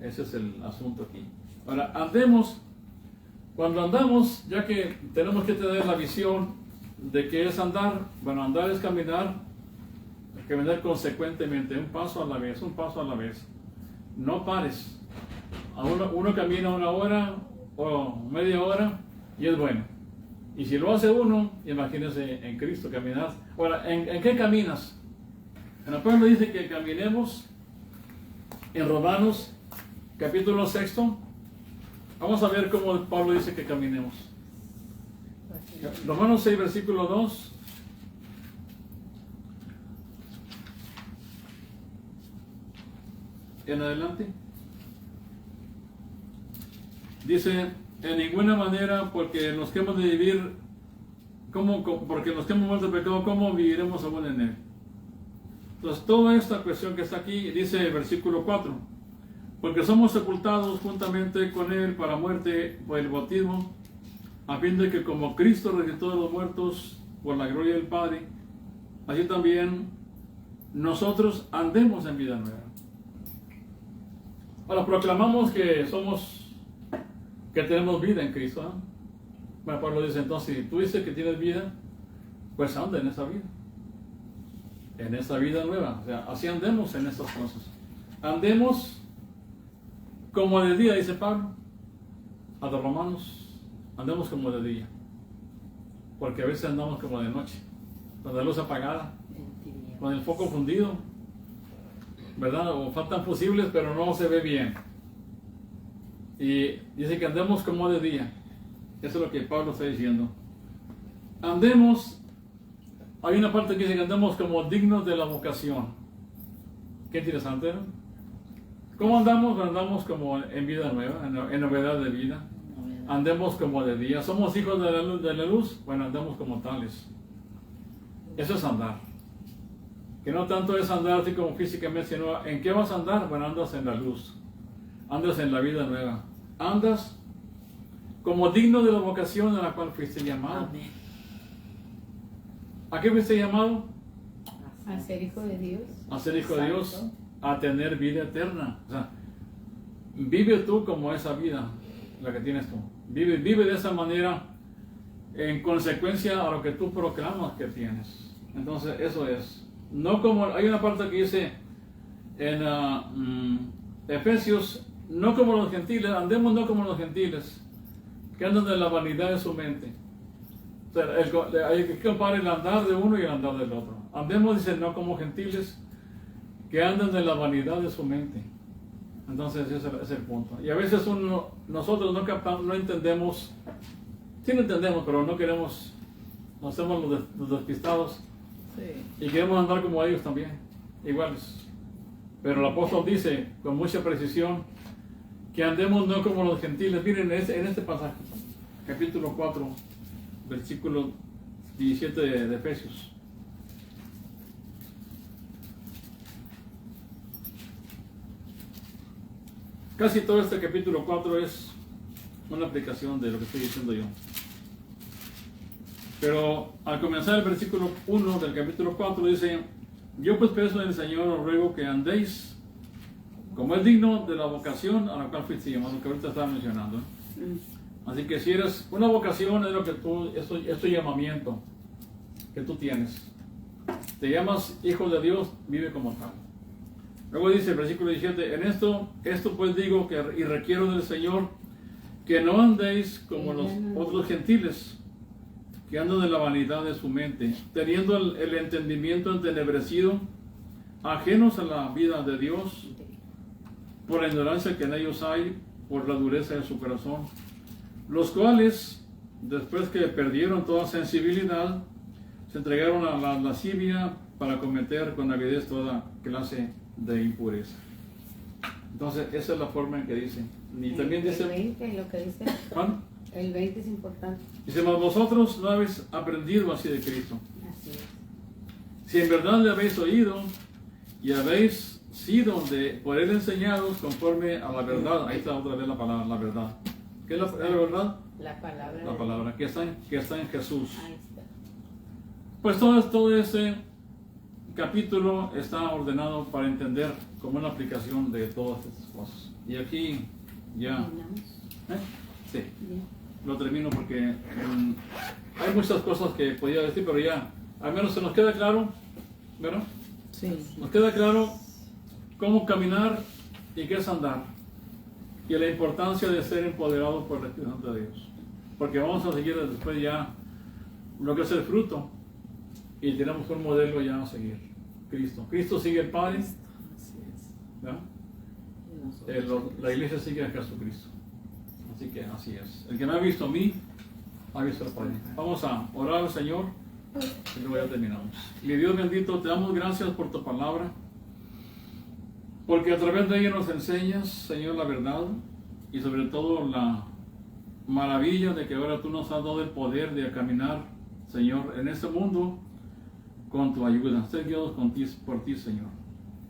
Speaker 1: Ese es el asunto aquí. Ahora, cuando andamos, ya que tenemos que tener la visión de qué es andar. Bueno, andar es caminar consecuentemente, un paso a la vez. No pares. Uno camina una hora o media hora y es bueno. Y si lo hace uno, imagínense en Cristo caminar. Ahora, ¿en qué caminas? En la Pablo dice que caminemos en Romanos capítulo 6. Vamos a ver cómo Pablo dice que caminemos. Romanos 6, versículo 2. En adelante. Dice, en ninguna manera, porque nos que hemos de vivir, porque nos que hemos muerto de pecado, ¿cómo viviremos aún en él? Entonces, toda esta cuestión que está aquí, dice el versículo 4, porque somos sepultados juntamente con él para muerte por el bautismo, a fin de que como Cristo resucitó de los muertos por la gloria del Padre, así también nosotros andemos en vida nueva. Ahora proclamamos que tenemos vida en Cristo. ¿Eh? Bueno, Pablo dice entonces, si tú dices que tienes vida, pues anda en esa vida nueva. O sea, así andemos en estas cosas. Andemos como de día, dice Pablo a los romanos, andemos como de día, porque a veces andamos como de noche, con la luz apagada, con el foco fundido, ¿verdad? O faltan fusibles, pero no se ve bien. Y dice que andemos como de día. Eso es lo que Pablo está diciendo. Andemos, hay una parte que dice que andemos como dignos de la vocación. Qué interesante, ¿no? ¿Cómo andamos? Bueno, andamos como en vida nueva, en novedad de vida. Andemos como de día. ¿Somos hijos de la luz? Bueno, andamos como tales. Eso es andar. Que no tanto es andar así como físicamente, sino ¿en qué vas a andar? Bueno, andas en la luz. Andas en la vida nueva. Andas como digno de la vocación a la cual fuiste llamado.
Speaker 2: Amén.
Speaker 1: ¿A qué fuiste llamado?
Speaker 3: A ser hijo de Dios.
Speaker 1: A ser hijo de Dios, a tener vida eterna. O sea, vive tú como esa vida, la que tienes tú. Vive de esa manera en consecuencia a lo que tú proclamas que tienes. Entonces, eso es. No como, hay una parte que dice en Efesios, no como los gentiles, andemos no como los gentiles, que andan en la vanidad de su mente. O sea, hay que comparar el andar de uno y el andar del otro. Andemos, dice, no como gentiles, que andan en la vanidad de su mente. Entonces ese es el punto. Y a veces nosotros no entendemos Sí lo entendemos, pero no queremos, no somos los despistados
Speaker 2: Sí.
Speaker 1: y queremos andar como ellos también, iguales. Pero el apóstol dice con mucha precisión que andemos no como los gentiles. Miren, en este pasaje, capítulo 4, versículo 17 de Efesios. Casi todo este capítulo 4 es una aplicación de lo que estoy diciendo yo. Pero al comenzar el versículo 1 del capítulo 4 dice: yo pues preso en el Señor os ruego que andéis como es digno de la vocación a la cual fuiste llamado, que ahorita estaba mencionando. Así que si eres una vocación, es lo que tú, es tu llamamiento que tú tienes. Te llamas hijo de Dios, vive como tal. Luego dice el versículo 17: en esto pues digo que, y requiero del Señor, que no andéis como los otros gentiles, que andan en la vanidad de su mente, teniendo el entendimiento entenebrecido, ajenos a la vida de Dios, por la ignorancia que en ellos hay, por la dureza de su corazón, los cuales, después que perdieron toda sensibilidad, se entregaron a la lascivia para cometer con avidez toda clase de impureza. Entonces, esa es la forma en que dice. Y también dice...
Speaker 3: El 20, lo que dice.
Speaker 1: ¿Juan?
Speaker 3: El 20 es importante.
Speaker 1: Dice: mas vosotros no habéis aprendido así de Cristo.
Speaker 3: Así es.
Speaker 1: Si en verdad le habéis oído y habéis sido por él enseñados conforme a la verdad. Ahí está otra vez la palabra, la verdad. ¿Qué es la verdad?
Speaker 3: La palabra.
Speaker 1: La palabra, que está en Jesús.
Speaker 3: Ahí está.
Speaker 1: Pues todo ese capítulo está ordenado para entender como una aplicación de todas estas cosas. Y aquí ya...
Speaker 3: ¿Terminamos?
Speaker 1: Sí,
Speaker 3: Bien.
Speaker 1: lo termino porque hay muchas cosas que podía decir, pero ya, al menos se nos queda claro, ¿verdad?
Speaker 2: Sí.
Speaker 1: Nos queda claro cómo caminar y qué es andar. Y la importancia de ser empoderados por el Espíritu Santo de Dios. Porque vamos a seguir después ya lo que es el fruto. Y tenemos un modelo ya a seguir. Cristo. Cristo sigue al Padre. ¿Verdad? La iglesia sigue a Jesucristo. Así que así es. El que me ha visto a mí, ha visto al Padre. Vamos a orar al Señor y luego ya terminamos. Mi Dios bendito, te damos gracias por tu palabra, porque a través de ella nos enseñas, Señor, la verdad y sobre todo la maravilla de que ahora tú nos has dado el poder de caminar, Señor, en este mundo con tu ayuda. Ser guiados por ti, Señor.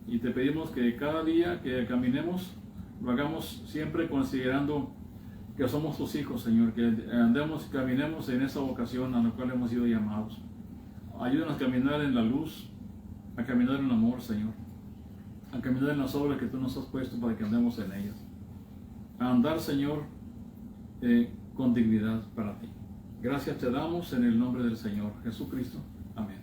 Speaker 1: Y te pedimos que cada día que caminemos, lo hagamos siempre considerando que somos tus hijos, Señor, que andemos y caminemos en esa vocación a la cual hemos sido llamados. Ayúdanos a caminar en la luz, a caminar en amor, Señor, a caminar en las obras que tú nos has puesto para que andemos en ellas, a andar, Señor, con dignidad para ti. Gracias te damos en el nombre del Señor Jesucristo. Amén.